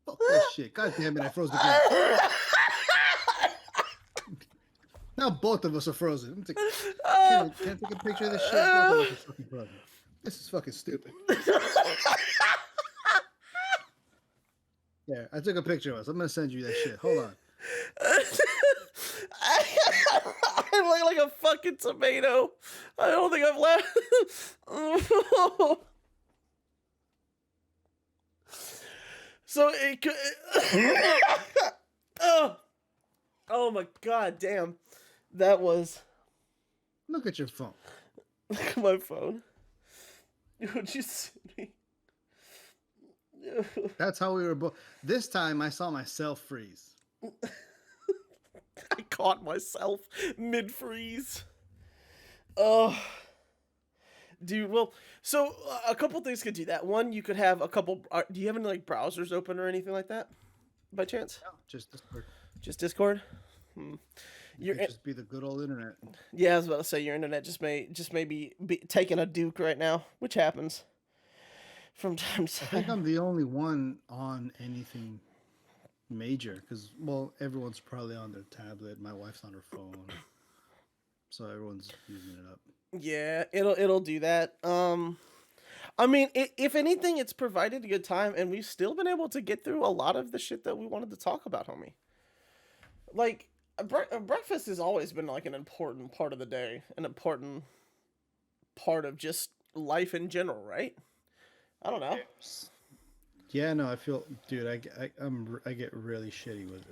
Fuck that shit. God damn it, I froze the game. Now both of us are frozen. Can't take a picture of this shit. Both of us are fucking frozen. This is fucking stupid. There, I took a picture of us. I'm gonna send you that shit. Hold on. I look like a fucking tomato. I don't think I've laughed. So it could. Oh, oh my god, damn. That was. Look at your phone. Look at my phone. Would you see me? That's how we were both. This time I saw myself freeze. I caught myself mid freeze. Oh. Dude, well, so a couple things could do that. One, you could have a couple. Do you have any like browsers open or anything like that, by chance? No, just Discord. Just Discord. Hmm. It could just be the good old internet. Yeah, I was about to say your internet just may be taking a duke right now, which happens from time to I think time. I'm the only one on anything major because, well, everyone's probably on their tablet. My wife's on her phone, so everyone's using it up. Yeah, it'll do that. I mean, if anything, it's provided a good time, and we've still been able to get through a lot of the shit that we wanted to talk about, homie. Like, breakfast has always been like an important part of the day, an important part of just life in general, right? I don't know. Yeah, no, I feel, dude, I get really shitty with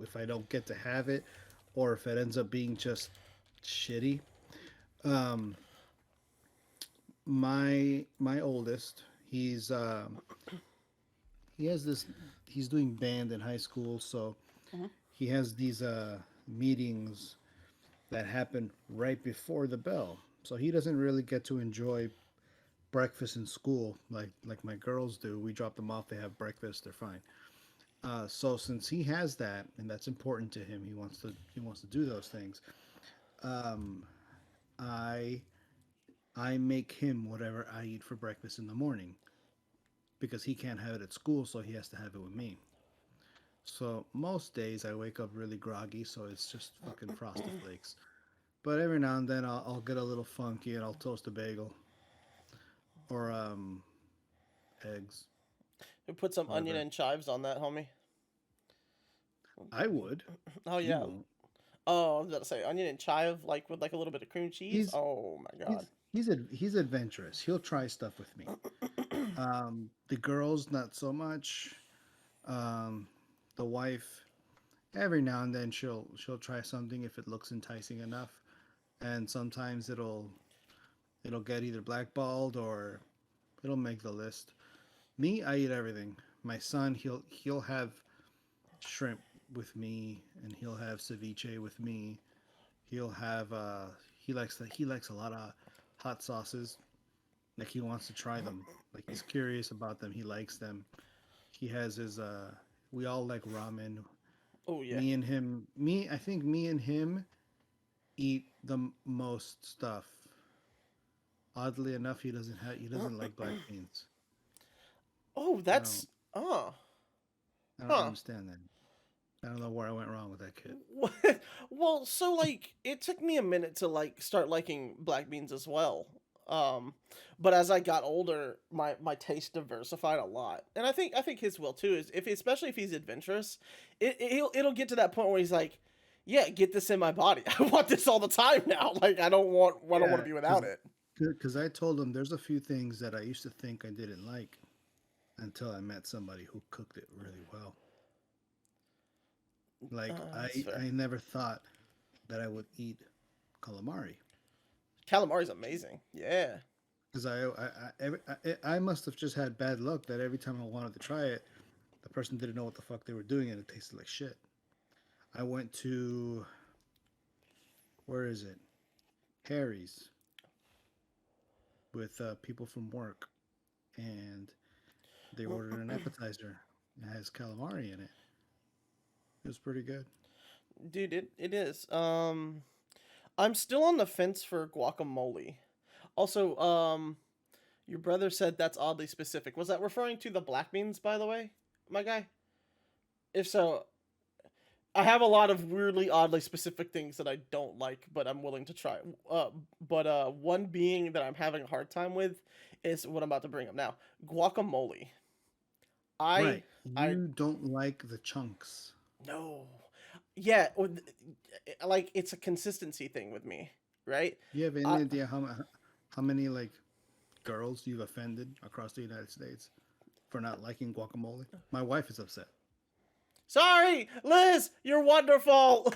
if I don't get to have it, or if it ends up being just shitty. Um, my oldest, he has this, he's doing band in high school, so Mhm. he has these meetings that happen right before the bell. So he doesn't really get to enjoy breakfast in school like my girls do. We drop them off, they have breakfast, they're fine. So since he has that, and that's important to him, he wants to do those things. Um, I I make him whatever I eat for breakfast in the morning because he can't have it at school, so he has to have it with me. So most days I wake up really groggy, so it's just fucking frosted flakes. But every now and then I'll get a little funky and I'll toast a bagel or eggs, We put some onion whatever. and chives on that, homie. I would. Oh He yeah. won't. Oh, I was about to say onion and chive, like with like a little bit of cream cheese. He's Oh my god. he's adventurous. He'll try stuff with me. The girls not so much. Um, the wife every now and then she'll try something if it looks enticing enough, and sometimes it'll get either blackballed or it'll make the list. Me, I eat everything. My son, he'll have shrimp with me, and he'll have ceviche with me. He'll have he likes a lot of hot sauces. Like he wants to try them. Like he's curious about them. He likes them. He has his we all like ramen. Oh yeah. Me and him, me I think me and him eat the most stuff. Oddly enough, he doesn't like black beans. Oh, I don't that's I don't huh. understand that. I don't know where I went wrong with that kid. Well, so like it took me a minute to like start liking black beans as well. Um, but as I got older, my taste diversified a lot, and I think his will too. Is if especially if he's adventurous, it'll get to that point where he's like, yeah, get this in my body. I want this all the time now. Like I don't want to Yeah, be without it. because I told him there's a few things that I used to think I didn't like until I met somebody who cooked it really well. Like That's fair. I never thought that I would eat calamari Calamari's amazing. Yeah. because I must have just had bad luck that every time I wanted to try it, the person didn't know what the fuck they were doing and it tasted like shit. I went to where is it? Harry's with people from work, and they ordered an appetizer. It has calamari in it. It was pretty good. Dude, it is. I'm still on the fence for guacamole. Also, your brother said that's oddly specific. Was that referring to the black beans, by the way, my guy? If so, I have a lot of weirdly, oddly specific things that I don't like, but I'm willing to try. But one being that I'm having a hard time with is what I'm about to bring up now. Guacamole. I Right. I You don't like the chunks. no. yeah, like it's a consistency thing with me, right? Do you have I, any idea how many like girls you've offended across the United States for not liking guacamole? My wife is upset. Sorry, Liz, you're wonderful.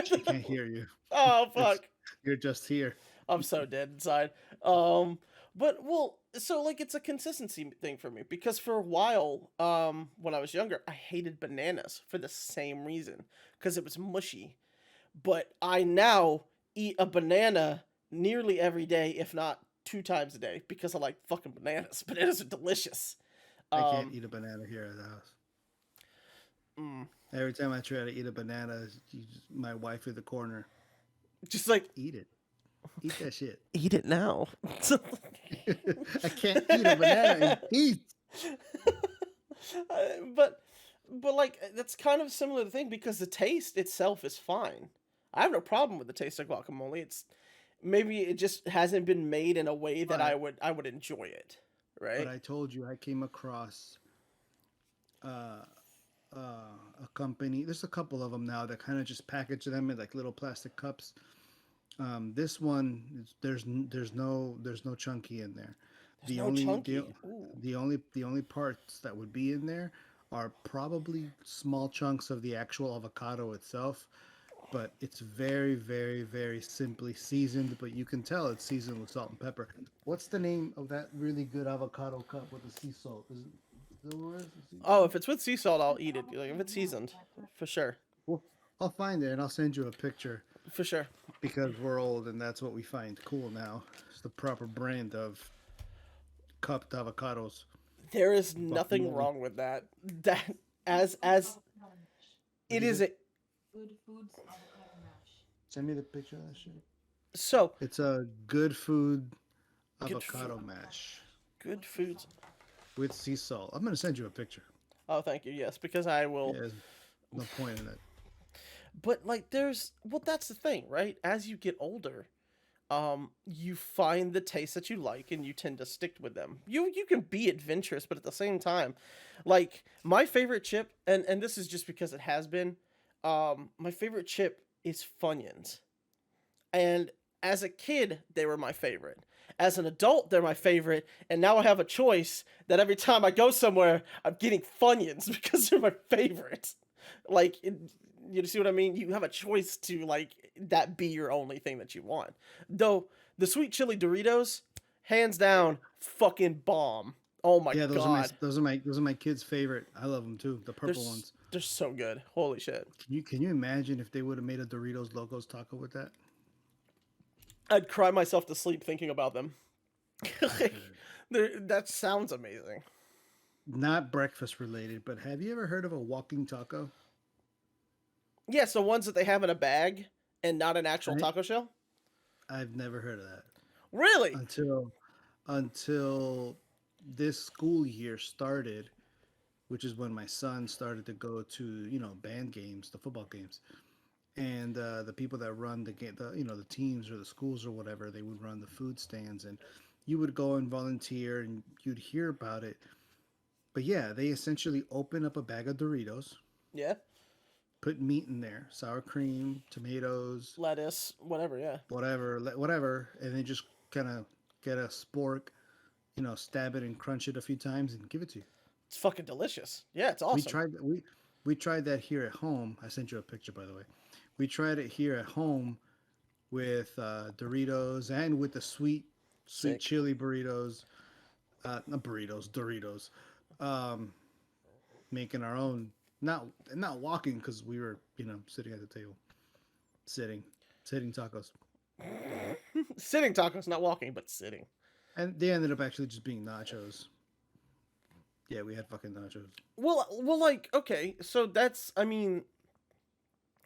She can't hear you. Oh It's fuck. you're just here. I'm so dead inside. Um, but well, so like it's a consistency thing for me because for a while, when I was younger, I hated bananas for the same reason because it was mushy. But I now eat a banana nearly every day, if not 2 times a day, because I like fucking bananas. Bananas are delicious. I can't Um, eat a banana here at the house. mm, Every time I try to eat a banana, my wife in the corner, just like eat it. Eat that shit. eat it now. I can't eat a banana in peace. but like that's kind of a similar thing because the taste itself is fine. I have no problem with the taste of guacamole. It's maybe it just hasn't been made in a way that But I would enjoy it, but right? I told you I came across uh, a company. There's a couple of them now that kind of just package them in like little plastic cups. This one, there's no chunky in there. There's The no only the, chunky. Ooh, the only parts that would be in there are probably small chunks of the actual avocado itself, but it's very simply seasoned. But you can tell it's seasoned with salt and pepper. What's the name of that really good avocado cup with the sea salt? Is it where is the sea oh, salt? if it's with sea salt, I'll eat it. Like if it's seasoned, for sure, Well, I'll find it and I'll send you a picture for sure. because we're old and that's what we find cool now. It's the proper brand of cupped avocados. There is nothing Guacamole. wrong with that. That as What it is is it? a Good foods avocado mash. Send me the picture of that shit. so It's a good food good avocado mash good foods. with sea salt. I'm gonna send you a picture. Oh, thank you. Yes, because I Yeah, will. there's no point in it. But like, there's well, that's the thing, right? As you get older, you find the tastes that you like, and you tend to stick with them. You can be adventurous, but at the same time, like my favorite chip, and this is just because it has been, my favorite chip is Funyuns. And as a kid, they were my favorite. As an adult, they're my favorite, and now I have a choice that every time I go somewhere, I'm getting Funyuns because they're my favorite. Like, you see what I mean? You have a choice to like that be your only thing that you want. Though the sweet chili Doritos, hands down, fucking bomb. Oh my Yeah, god, those are my kids' favorite. I love them too. The purple ones. they're so good. Holy shit! Can you imagine if they would have made a Doritos Locos taco with that? I'd cry myself to sleep thinking about them. So Like, good. that sounds amazing. Not breakfast related, but have you ever heard of a walking taco? Yes, the ones that they have in a bag and not an actual I taco shell. I've never heard of that Really? until until this school year started, which is when my son started to go to band games, the football games, and the people that run the game, the teams or the schools or whatever, they would run the food stands, and you would go and volunteer, and you'd hear about it. But yeah, they essentially open up a bag of Doritos, Yeah. put meat in there, sour cream, tomatoes, Lettuce, whatever. Yeah. whatever, and then just kind of get a spork, stab it and crunch it a few times and give it to you. It's fucking delicious. Yeah, it's We awesome. tried we tried that here at home. I sent you a picture, by the way. We tried it here at home with Doritos and with the sweet Sick. chili burritos, not burritos, Doritos. Um, Making our own, not walking because we were sitting at the table, sitting sitting tacos, Sitting tacos, not walking, but sitting. and they ended up actually just being nachos. Yeah, we had fucking nachos. Well, like okay, so that's I mean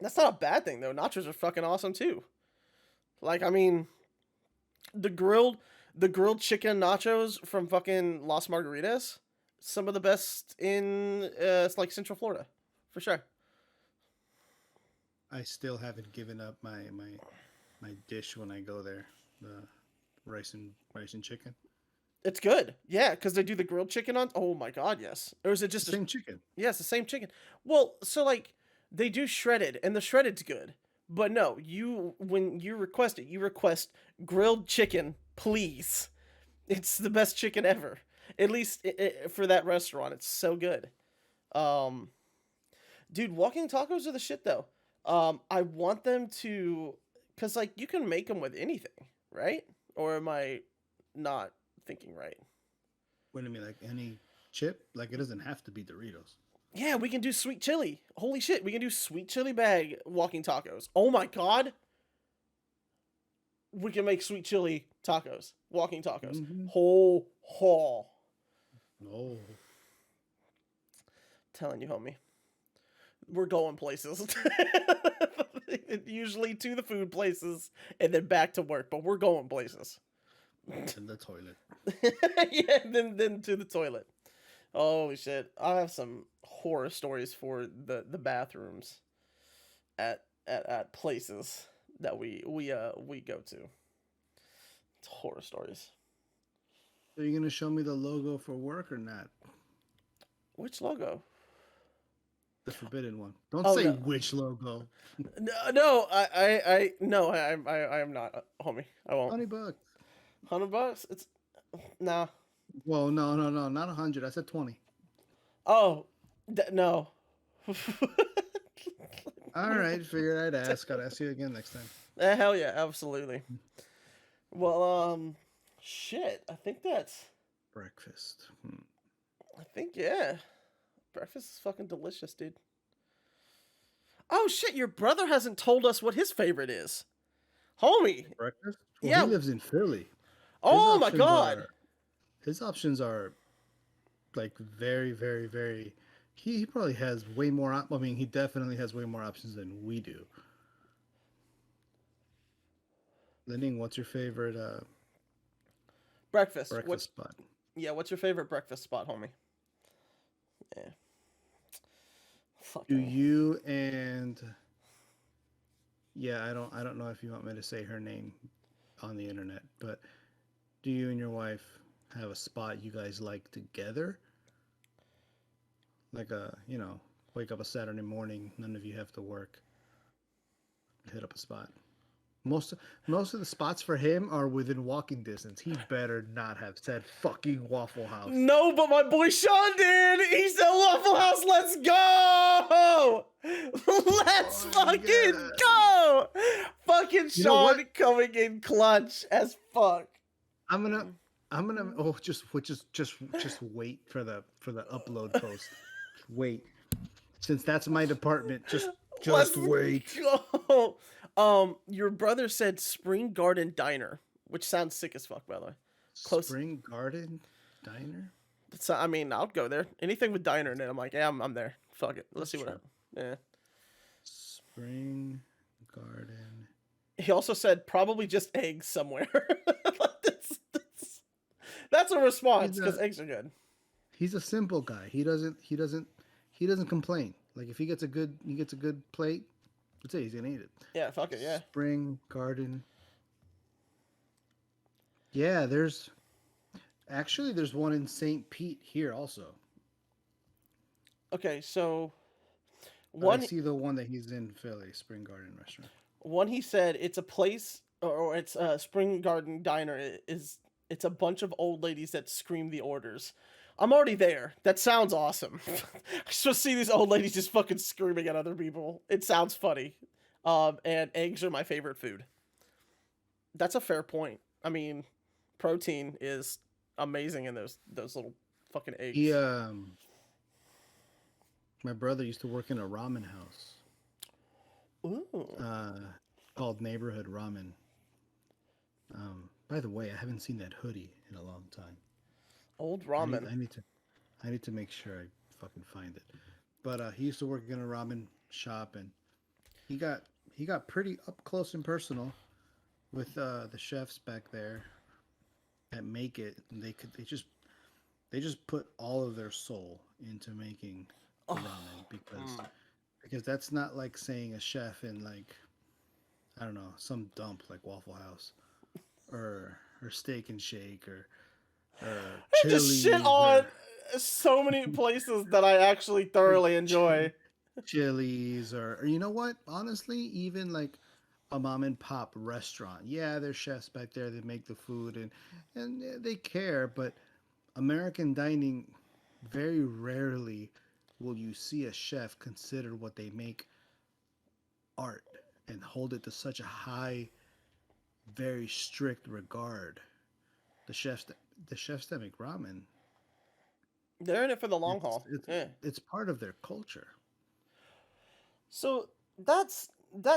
that's not a bad thing though. Nachos are fucking awesome too. Like I mean the grilled the grilled chicken nachos from fucking Las Margaritas, some of the best in it's like Central Florida, for sure. I still haven't given up my dish when I go there. The rice and chicken. It's good, yeah, because they do the grilled chicken on. Oh my god, yes. Or is it It's just the a? same chicken. Yeah, it's the same chicken. Well, so like They do shredded, and the shredded's good. But no, when you request it, you request grilled chicken, please. It's the best chicken ever. At least for that restaurant, it's so good. Um, dude, walking tacos are the shit though. I want them to, cause like you can make them with anything, right? Or am I not thinking right? What do you mean, like any chip? Like it doesn't have to be Doritos. Yeah, we can do sweet chili. Holy shit, we can do sweet chili bag walking tacos. Oh my god. We can make sweet chili tacos, walking tacos. Mm-hmm. Ho. No. Telling you, homie. We're going places. Usually to the food places and then back to work, but we're going places. In the toilet. Yeah, then to the toilet. Holy shit. I have some horror stories for the bathrooms at places that we go to. It's horror stories. Are you gonna show me the logo for work or not? Which logo? The forbidden one. Don't Oh, say no. which logo. No, I am not, homie. I won't. $20. $100? It's nah. Whoa, no, not 100. I said 20. Oh, no. All right, figured I'd ask. I'll ask you again next time. Hell yeah, absolutely. Well, shit. I think that's. Breakfast. I think yeah. Breakfast is fucking delicious, dude. Oh shit, your brother hasn't told us what his favorite is. Homie. Breakfast? Well, Yeah. he lives in Philly. Oh my god. His options are like very, very, very. He probably has way more. I mean, he definitely has way more options than we do. Lenning, what's your favorite Breakfast. breakfast spot? Yeah, what's your favorite breakfast spot, homie? Yeah. Do Fucking. you and yeah, I don't know if you want me to say her name on the internet, but do you and your wife have a spot you guys like together? Like wake up a Saturday morning, none of you have to work. Hit up a spot. Most of the spots for him are within walking distance. He better not have said fucking Waffle House. No, but my boy Sean did. He said Waffle House. Let's go. Let's fucking God. go. Fucking You know Sean what? coming in clutch as fuck. I'm gonna just wait for the upload post. Wait. Since that's my department, just Let's wait. go. Your brother said Spring Garden Diner, which sounds sick as fuck, by the way. Close. Spring Garden Diner? So, I mean, I'll go there. Anything with diner in it, I'm like, yeah, I'm there. Fuck it. Let's That's see what true. happens. Yeah. Spring Garden. He also said probably just eggs somewhere. That's a response because eggs are good. He's a simple guy. He doesn't complain. Like if he gets a good plate, that's it, he's gonna eat it. Yeah, fuck it, yeah. Spring Garden. Yeah, there's one in St. Pete here also. Okay, so I see the one that he's in Philly, Spring Garden Restaurant. one he said it's a place or it's a Spring Garden Diner it's a bunch of old ladies that scream the orders. I'm already there. That sounds awesome. I just see these old ladies just fucking screaming at other people. It sounds funny. And eggs are my favorite food. That's a fair point. I mean, protein is amazing in those little fucking eggs. He my brother used to work in a ramen house. Ooh. Called Neighborhood Ramen. By the way, I haven't seen that hoodie in a long time. Old ramen. I need to make sure I fucking find it. But he used to work in a ramen shop, and he got pretty up close and personal with the chefs back there that make it. And they just put all of their soul into making ramen because that's not like saying a chef in like I don't know some dump like Waffle House or Steak and Shake or I just shit on so many places that I actually thoroughly enjoy. Chili's, or you know what? Honestly, even like a mom and pop restaurant. Yeah, there's chefs back there that make the food and they care, but American dining, very rarely will you see a chef consider what they make art and hold it to such a high, very strict regard. The chefs that the chefs that make ramen, They're in it for the long it's haul. it's Yeah. it's part of their culture. So that's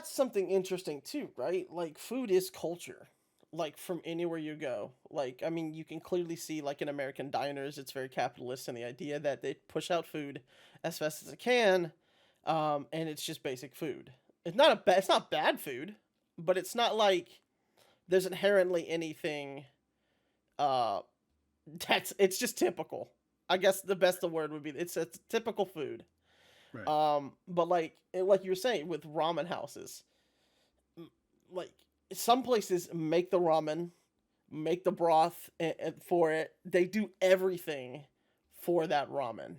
something interesting too, right? Like food is culture. Like from anywhere you go. Like I mean, you can clearly see like in American diners, it's very capitalist and the idea that they push out food as fast as it can, and it's just basic food. It's not bad food, but it's not like there's inherently anything uh it's just typical. I guess the best the word would be it's typical food. Right. But like you were saying with ramen houses, like some places make the ramen, make the broth for it. They do everything for that ramen.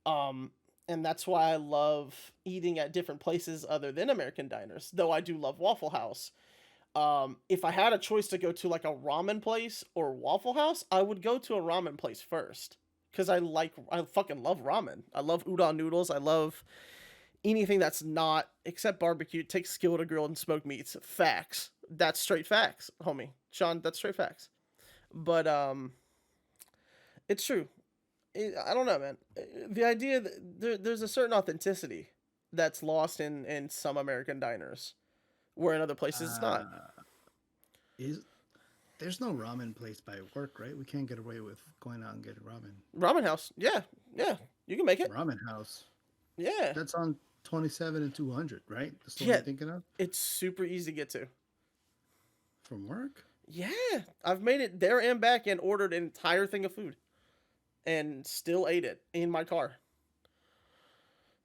Um, and that's why I love eating at different places other than American diners. Though I do love Waffle House. If I had a choice to go to like a ramen place or Waffle House, I would go to a ramen place first because I fucking love ramen. I love udon noodles. I love anything that's not except barbecue. Take skill to grill and smoked meats. Facts. That's straight facts, homie. Sean, that's straight facts. But it's true. I don't know, man. The idea that there's a certain authenticity that's lost in some American diners, where in other places it's not. Is there's no ramen place by work, right? We can't get away with going out and getting ramen. Ramen house, yeah, yeah, you can make it. Ramen house. Yeah, That's on 27 and 200, right? That's the one yeah, you're thinking of? it's super easy to get to. From work? Yeah, I've made it there and back and ordered an entire thing of food, and still ate it in my car.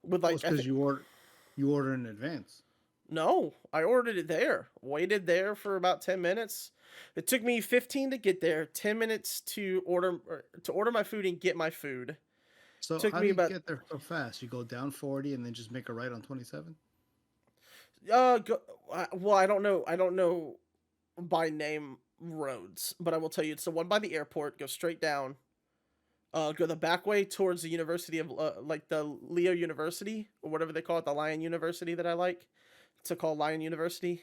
With Well, it's like, I because think you order in advance. no, I ordered it there. Waited there for about 10 minutes. It took me 15 to get there, 10 minutes to order my food and get my food. So Took how me do you about get there so fast? You go down 40 and then just make a right on 27? go, well, I don't know by name roads, but I will tell you it's the one by the airport. Go straight down. Go the back way towards the University of like the Leo University or whatever they call it, the Lion University that I like to call Lion University.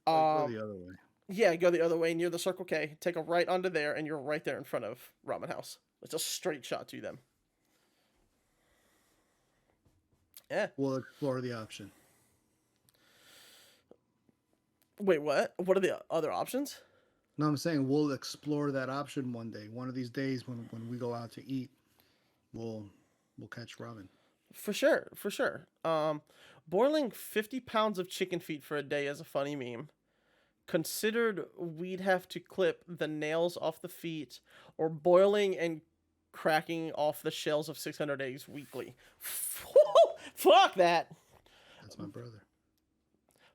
Like go Um, the other way. yeah, go the other way near the Circle K. Take a right onto there, and you're right there in front of Ramen House. It's a straight shot to them. Yeah. We'll explore the option. Wait, what? What are the other options? No, I'm saying we'll explore that option one day. One of these days when we go out to eat, we'll we'll catch ramen. For sure, for sure. Boiling 50 pounds of chicken feet for a day is a funny meme. Considered we'd have to clip the nails off the feet or boiling and cracking off the shells of 600 eggs weekly. Fuck that. That's my brother.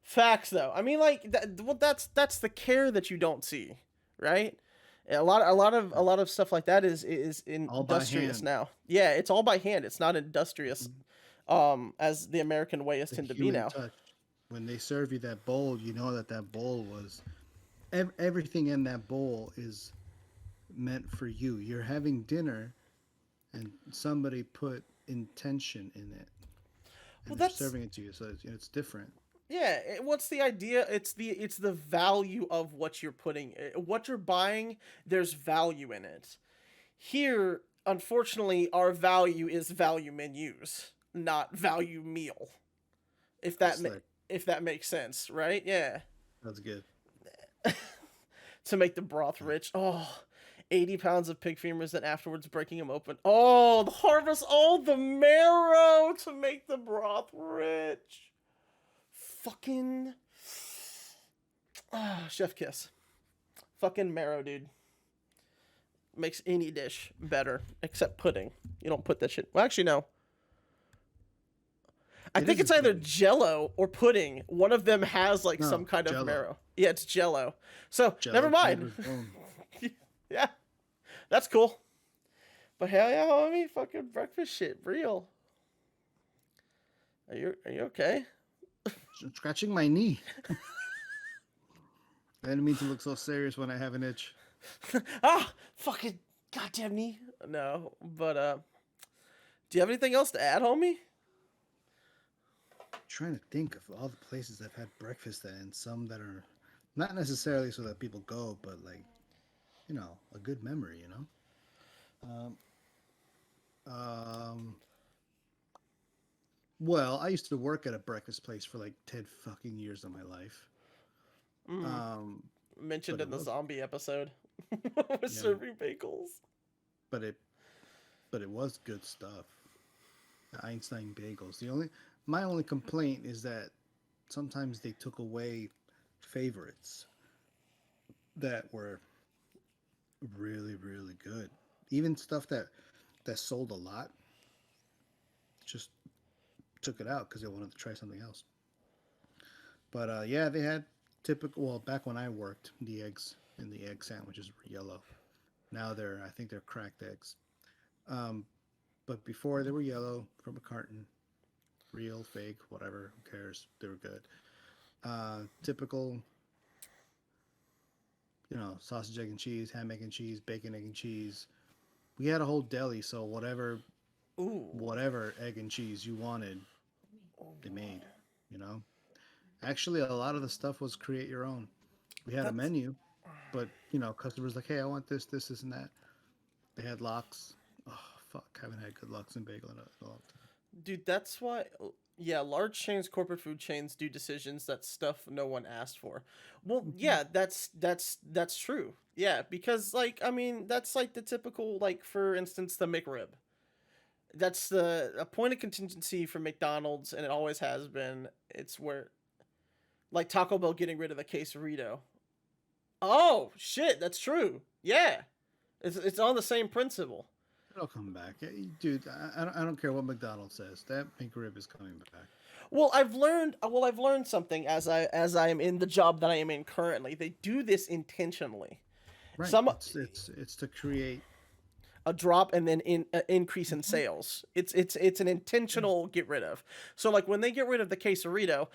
Facts though. I mean like well that's the care that you don't see, right? A lot of stuff like that is All by industrious hand. now. Yeah, it's all by hand. It's not industrious as the American way is The tend to be human now. touch. When they serve you that bowl, you know that bowl was everything in that bowl is meant for you. You're having dinner, and somebody put intention in it, Well, and they're that's serving it to you. So it's different. yeah. What's the idea? It's the value of what you're putting, what you're buying. There's value in it. Here, unfortunately, our value is value menus, not value meal. If that Slick. if that makes sense, right? Yeah. That's good. To make the broth rich. Oh, 80 pounds of pig femurs and afterwards breaking them open. Oh, the harvest all the marrow to make the broth rich. Fucking chef kiss. Fucking marrow, dude. Makes any dish better except pudding. You don't put that shit. Well, actually, no. I It think is it's a either pudding. Jello or pudding. One of them has like No, some kind of Jell-O. marrow. Yeah, it's Jello. So Jello never mind. flavors, boom. Yeah, that's cool. But hell yeah, homie, fucking breakfast shit, real. Are you okay? Scratching my knee. I didn't mean to look so serious when I have an itch. Ah, fucking goddamn knee. No, but do you have anything else to add, homie? Trying to think of all the places I've had breakfast at, and some that are not necessarily so that people go, but like, a good memory. Um, um, well, I used to work at a breakfast place for like 10 fucking years of my life. Mm, Um, mentioned but in it the was, zombie episode. With yeah, serving bagels. but it, but it was good stuff. The Einstein bagels. My only complaint is that sometimes they took away favorites that were really, really good. Even stuff that sold a lot, just took it out because they wanted to try something else. But yeah, they had typical. Well, back when I worked, the eggs in the egg sandwiches were yellow. Now I think they're cracked eggs. Um, but before they were yellow from a carton, real, fake, whatever. Who cares? They were good. Typical, sausage, egg, and cheese, ham, egg, and cheese, bacon, egg, and cheese. We had a whole deli, so Ooh. whatever egg and cheese you wanted, they made. You know, actually, a lot of the stuff was create your own. We had a That's menu, but customers like, hey, I want this, this, and that. They had lox. Oh fuck, haven't had good lox and bagel in a long time. dude, that's why yeah, large chains, corporate food chains do decisions that stuff no one asked for. Well, Mm-hmm. yeah, that's true. Yeah, because like I mean, that's like the typical like for instance the McRib. That's the a point of contingency for McDonald's and it always has been. It's where like Taco Bell getting rid of the quesarito. Oh, shit, that's true. Yeah. It's on the same principle. It'll come back, dude. I don't care what McDonald's says. That McRib is coming back. Well, I've learned something as I am in the job that I am in currently. They do this intentionally. Right. Some It's to create. a drop and then increase in Mhm. sales. It's an intentional get rid of. So like when they get rid of the quesarito,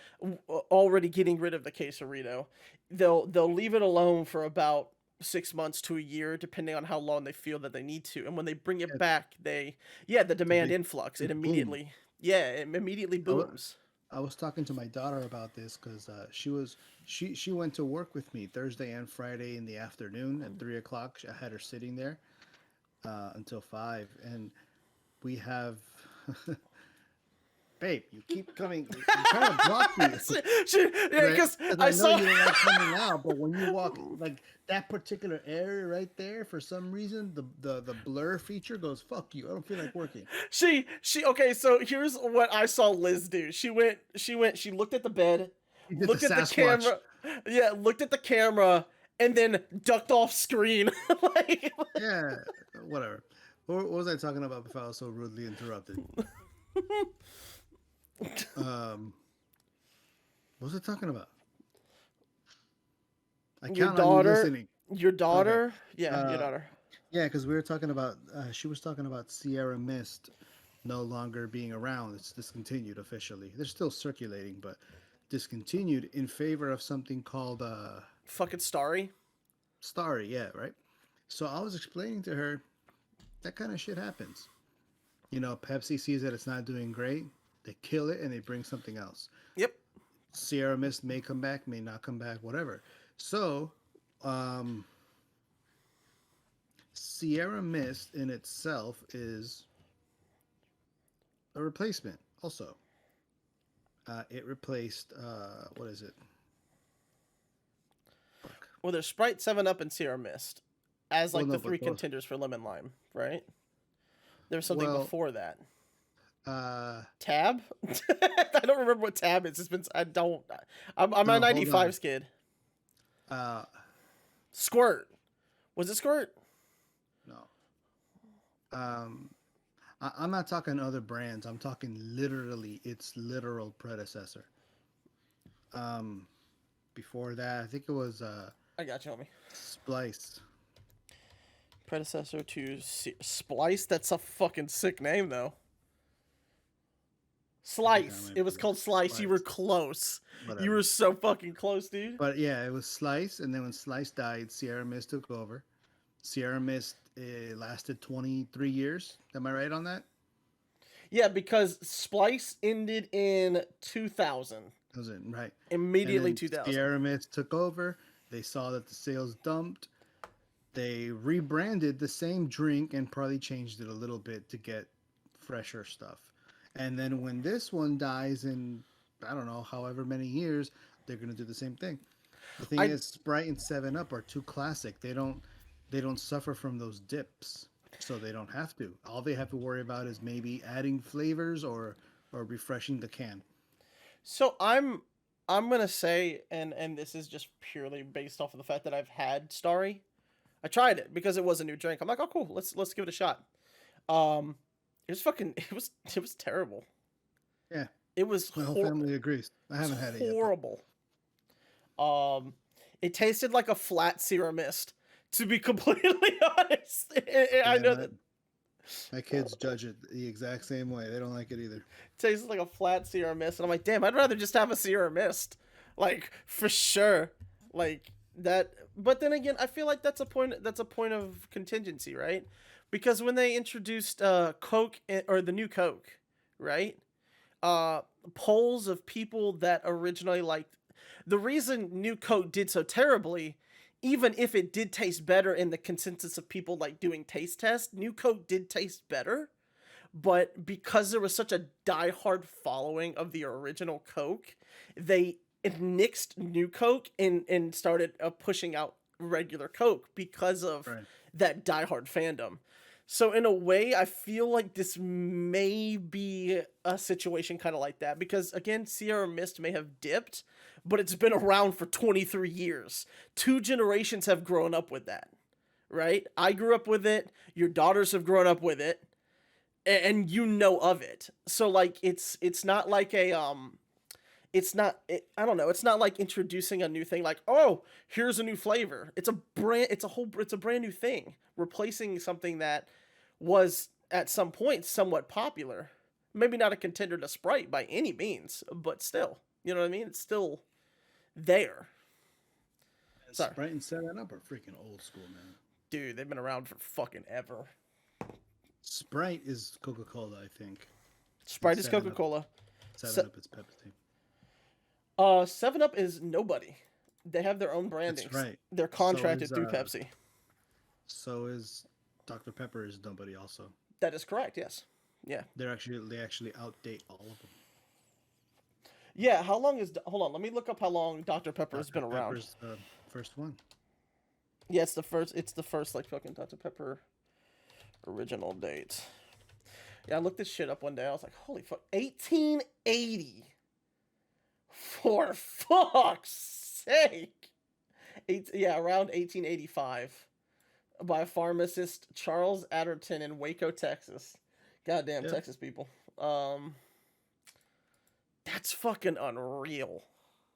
already getting rid of the quesarito, they'll leave it alone for about 6 months to a year, depending on how long they feel that they need to. And when they bring it Yeah, back, the it's a demand influx, it big boom. immediately yeah, it immediately I, wa- booms. I was talking to my daughter about this because she went to work with me Thursday and Friday in the afternoon at 3 o'clock. I had her sitting there until 5, and we have. Babe, you keep coming. I'm trying to block you. Yeah, because Because I I know saw. you don't like coming out, but when you walk like that particular area right there, for some reason the blur feature goes fuck you. I don't feel like working. She okay, so here's what I saw Liz do. She looked at the bed, You did the looked at the Sasquatch. camera, yeah, looked at the camera, and then ducked off screen. like, Yeah, whatever. What was I talking about before I was so rudely interrupted? Um, what was I talking about? I your count on you daughter, listening. your Okay. daughter, yeah, your Uh, daughter. yeah, because we were talking about. She was talking about Sierra Mist no longer being around. It's discontinued officially. They're still circulating, but discontinued in favor of something called Fucking starry. Starry. Yeah, right. So I was explaining to her that kind of shit happens. Pepsi sees that it's not doing great, they kill it and they bring something else. Yep. Sierra Mist may come back, may not come back, whatever. So, um, Sierra Mist in itself is a replacement. Also, it replaced what is it? Fuck. Well, there's Sprite, Seven Up, and Sierra Mist as Well, like the no, three but those. contenders for lemon lime, right? There was something Well, before that. uh, Tab? I don't remember what tab is. It's been I don't. I'm a no, hold on. 95 kid. Uh, Squirt. Was it Squirt? no. Um, I'm not talking other brands. I'm talking literally its literal predecessor. Um, Before that, I think it was I got you, homie. Splice. Predecessor to Splice. That's a fucking sick name, though. I think I Slice. might It was be called Slice. You were Slice. close. You Whatever. were so fucking close, dude. But yeah, it was Slice, and then when Slice died, Sierra Mist took over. Sierra Mist lasted 23 years. Am I right on that? Yeah, because Splice ended in 2000. Was it right? And Immediately then 2000. Sierra Mist took over. They saw that the sales dumped. They rebranded the same drink and probably changed it a little bit to get fresher stuff. And then when this one dies in, I don't know, however many years, they're gonna do the same thing. The thing I is, Sprite and Seven Up are too classic. They don't suffer from those dips, so they don't have to. All they have to worry about is maybe adding flavors or refreshing the can. so I'm gonna say, and this is just purely based off of the fact that I've had Starry. I tried it because it was a new drink. I'm like, oh cool, let's give it a shot. Um, it was fucking it was terrible. Yeah, It was my whole family agrees. I haven't had it yet, but horrible. Um, it tasted like a flat Sierra Mist. To be completely honest, I yeah, know my that my kids judge it the exact same way. They don't like it either. tastes like a flat Sierra Mist, and I'm like, damn, I'd rather just have a Sierra Mist, like for sure, like that. But then again, I feel like that's a point. That's a point of contingency, right? Because when they introduced Coke or the new Coke, right? Uh, polls of people that originally liked the reason New Coke did so terribly. Even if it did taste better in the consensus of people like doing taste tests, New Coke did taste better, but because there was such a diehard following of the original Coke, they nixed New Coke and started pushing out regular Coke because of Right. that diehard fandom. So in a way, I feel like this may be a situation kind of like that because again, Sierra Mist may have dipped, but it's been around for 23 years. Two generations have grown up with that, right? I grew up with it, your daughters have grown up with it, and you know of it. So like it's not like a I don't know, it's not like introducing a new thing like, "Oh, here's a new flavor." It's a brand new thing, replacing something that was at some point somewhat popular. Maybe not a contender to Sprite by any means, but still. You know what I mean? It's still there. And Sorry. Sprite and Seven Up are freaking old school, man. Dude, they've been around for fucking ever. Sprite is Coca Cola, I think, and Sprite is Seven Up Coca-Cola. Seven Up is Pepsi. 7 Up is nobody. They have their own That's brandings. right. They're So contracted is through Pepsi. so is Dr Pepper is nobody also. That is correct. Yes. Yeah. They actually outdate all of them. Yeah. How long is? Hold on. Let me look up how long Dr Pepper has Dr been around. Pepper's the first one. Yeah, it's the first. It's the first like fucking Dr Pepper original date. Yeah, I looked this shit up one day. I was like, holy fuck, 1880. For fuck's sake. Yeah, around 1885 by pharmacist Charles Adderton in Waco, Texas. Goddamn Yeah. Texas people. That's fucking unreal.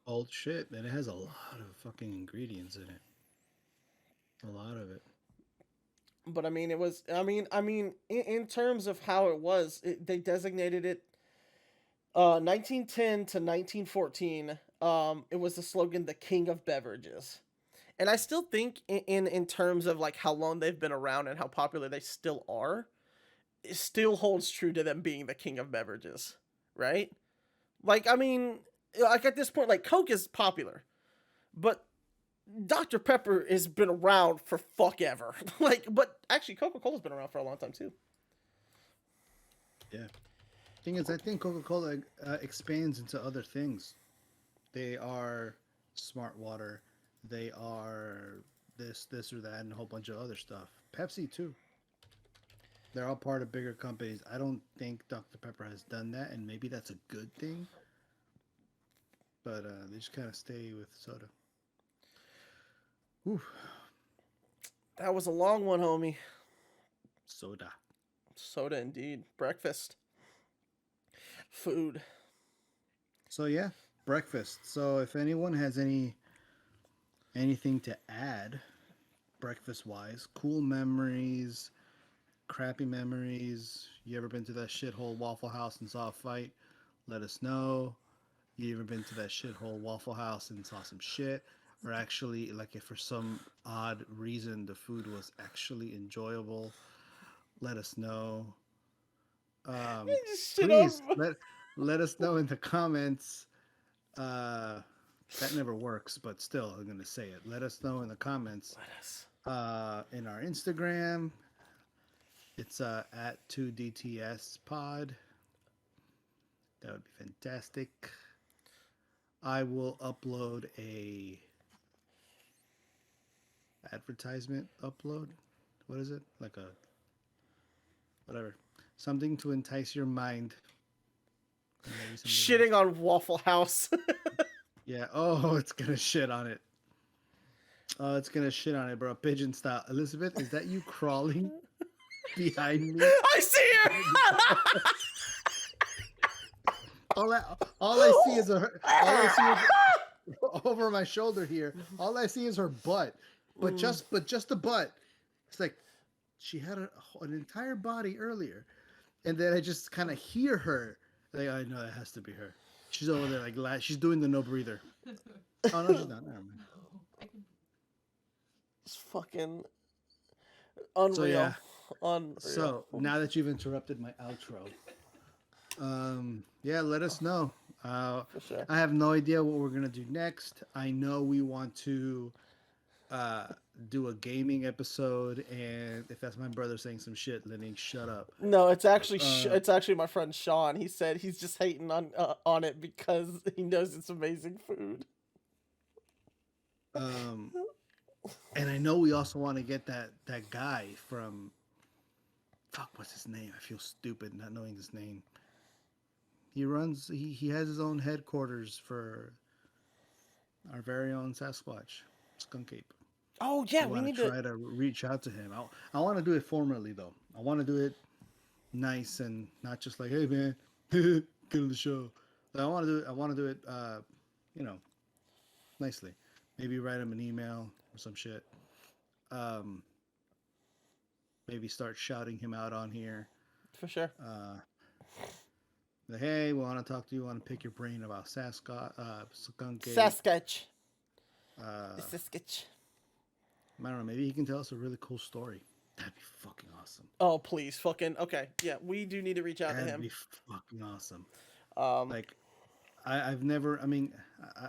Old shit, and it has a lot of fucking ingredients in it. A lot of it. But I mean, it was. I mean, in terms of how it was, they designated it 1910 to 1914. It was the slogan "The King of Beverages," and I still think in terms of like how long they've been around and how popular they still are, it still holds true to them being the king of beverages, right? Like, I mean, like at this point, like Coke is popular, but Dr. Pepper has been around for fuck ever. Like, but actually, Coca Cola's been around for a long time too. Yeah. Thing is, I think Coca Cola expands into other things. They are smart water. They are this, or that, and a whole bunch of other stuff. Pepsi too. They're all part of bigger companies. I don't think Dr Pepper has done that, and maybe that's a good thing. But they just kind of stay with soda. Whew. That was a long one, homie. Soda. Soda indeed. Breakfast. Food. So yeah, breakfast. So if anyone has anything to add, breakfast wise, cool memories, crappy memories. You ever been to that shithole Waffle House and saw a fight? Let us know. You ever been to that shithole Waffle House and saw some shit? Or actually, like, if for some odd reason the food was actually enjoyable, let us know. Just shit on. Please let us know in the comments. Uh, that never works, but still, I'm gonna say it. Let us know in the comments. Let us. In our Instagram, it's at 2DTS Pod. That would be fantastic. I will upload a advertisement upload. What is it? Like a whatever. Something to entice your mind. Maybe something Shitting else. on Waffle House. Yeah. Oh, it's gonna shit on it. Oh, it's gonna shit on it, bro. Pigeon style. Elizabeth, is that you crawling behind me? I see her. All I see is over my shoulder here. All I see is her butt, but just the butt. It's like she had an entire body earlier, and then I just kind of hear her. Like, I know that has to be her. She's over there, like she's doing the no breather. Oh no, she's not. Never mind. I can. It's fucking So unreal. yeah. Unreal. So now that you've interrupted my outro, yeah, let us know. For sure. I have no idea what we're gonna do next. I know we want to do a gaming episode, and if that's my brother saying some shit, Lenny, shut up. No, it's actually Uh, it's actually my friend Sean. He said he's just hating on it because he knows it's amazing food. Um, and I know we also want to get that guy from. Fuck, what's his name? I feel stupid not knowing his name. He has his own headquarters for our very own Sasquatch, Skunk Ape. Oh yeah, we want need to try to. to reach out to him. I want to do it formally though. I want to do it nice and not just like, hey man, get on the show. Like, I want to do it, you know, nicely. Maybe write him an email or some shit. Um, maybe start shouting him out on here. For sure. Like, hey, we want to talk to you. Want to pick your brain about Skunk Ape. Sasquatch. Uh, Sasquatch. I don't know. Maybe he can tell us a really cool story. That'd be fucking awesome. Oh please, fucking okay. Yeah, we do need to reach out to That'd him. be fucking awesome. Um, Like, I've never. I mean,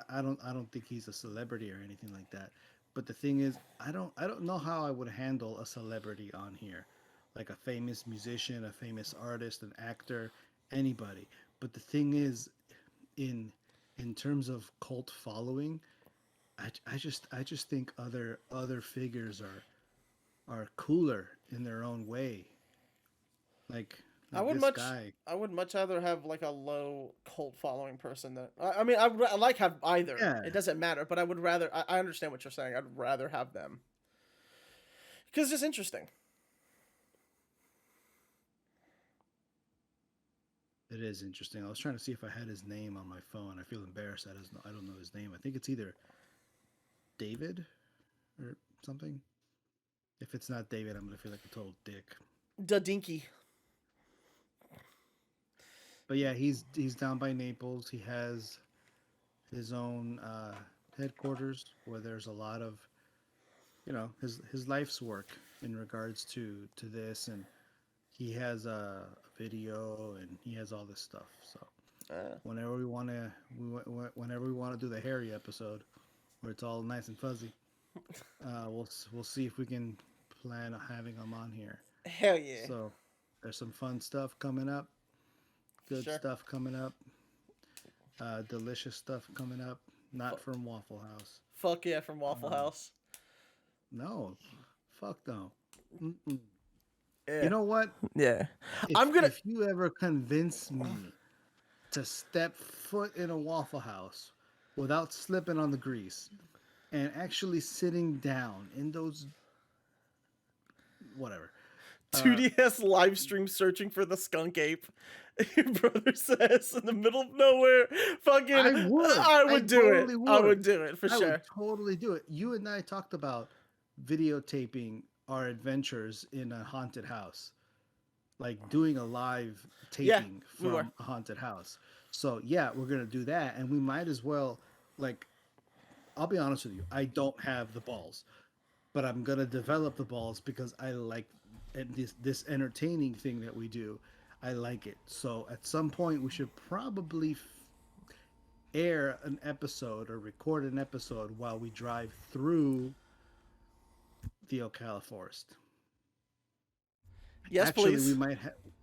I don't think he's a celebrity or anything like that. But the thing is, I don't know how I would handle a celebrity on here, like a famous musician, a famous artist, an actor, anybody. But the thing is, in in terms of cult following, I just think other figures are cooler in their own way. Like, I would this much guy. I would much rather have like a low cult following person than I mean I like have either. Yeah. It doesn't matter, but I would rather I understand what you're saying. I'd rather have them because it's just interesting. It is interesting. I was trying to see if I had his name on my phone. I feel embarrassed. I don't know his name. I think it's either David or something. If it's not David, I'm gonna feel like a total dick. Da Dinky. But yeah, he's down by Naples. He has his own headquarters where there's a lot of, his life's work in regards to this, and he has a video and he has all this stuff. So whenever whenever we want to do the Harry episode, where it's all nice and fuzzy, we'll see if we can plan on having him on here. Hell yeah. So there's some fun stuff coming up, good Sure. stuff coming up, delicious stuff coming up. Not from Waffle House. Fuck yeah, from Waffle House. No, fuck no. Mm-mm. Yeah. You know what? Yeah. If you ever convince me to step foot in a Waffle House without slipping on the grease and actually sitting down in those whatever. 2DS live stream searching for the skunk ape. Your brother says in the middle of nowhere. Fucking I would. I would do totally it. I would do it for I sure. would totally do it. You and I talked about videotaping our adventures in a haunted house. Like doing a live taping we were. from a haunted house. So yeah, we're gonna do that, and we might as well. Like, I'll be honest with you, I don't have the balls, but I'm gonna develop the balls because I like this entertaining thing that we do. I like it. So at some point, we should probably air an episode or record an episode while we drive through the Ocala forest. Yes, Actually, please.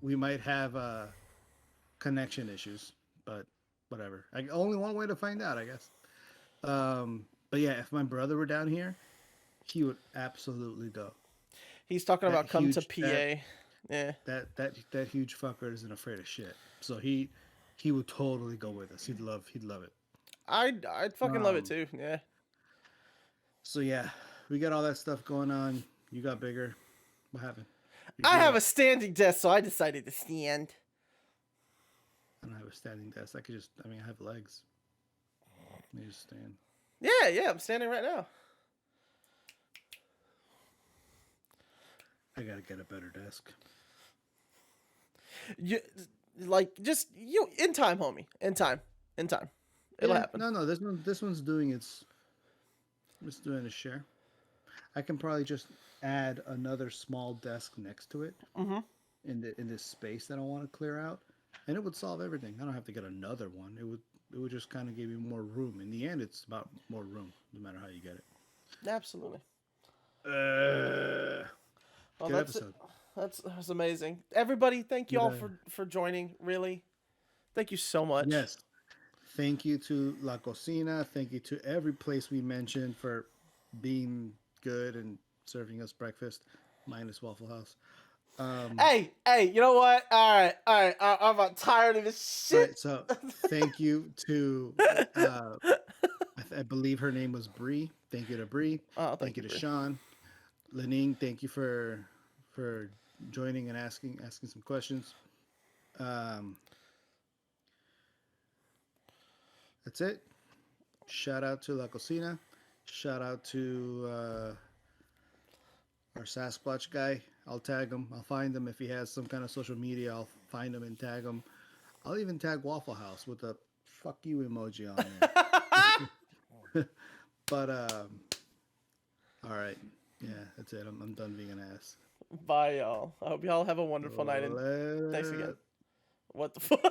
we might have connection issues, but whatever. Only one way to find out, I guess. But yeah, if my brother were down here, he would absolutely go. He's talking That about come to huge PA. Yeah. that huge fucker isn't afraid of shit. So he would totally go with us. He'd love it. I'd fucking love it Um, too. Yeah. so yeah, we got all that stuff going on. You got bigger. What happened? You I grew have up. a standing desk, so I decided to stand. I don't have a standing desk. I could just. I mean, I have legs. I just stand. Yeah, yeah, I'm standing right now. I gotta get a better desk. You like just you in time, homie. In time. In time. It'll Yeah, happen. no. This one's doing its. It's doing its share. I can probably just add another small desk next to it Mm-hmm. in this space that I want to clear out, and it would solve everything. I don't have to get another one. It would just kind of give me more room. In the end, it's about more room, no matter how you get it. Absolutely. Well, Good that's it. episode. That's amazing. Everybody, thank you Good, all for joining. Really, thank you so much. yes. Thank you to La Cocina. Thank you to every place we mentioned for being good and serving us breakfast, minus Waffle House. Hey, you know what? All right. I'm about tired of this All shit. right, so thank you to I believe her name was Bree. Thank you to Bree. Oh, Thank you to Bree. Sean. Lening, thank you for joining and asking some questions. Um, that's it. Shout out to La Cocina. Shout out to our Sasquatch guy. I'll tag him. I'll find him if he has some kind of social media. I'll find him and tag him. I'll even tag Waffle House with a fuck you emoji on there. But all right, yeah, that's it. I'm done being an ass. Bye, y'all. I hope y'all have a wonderful night and thanks again. Later. What the fuck?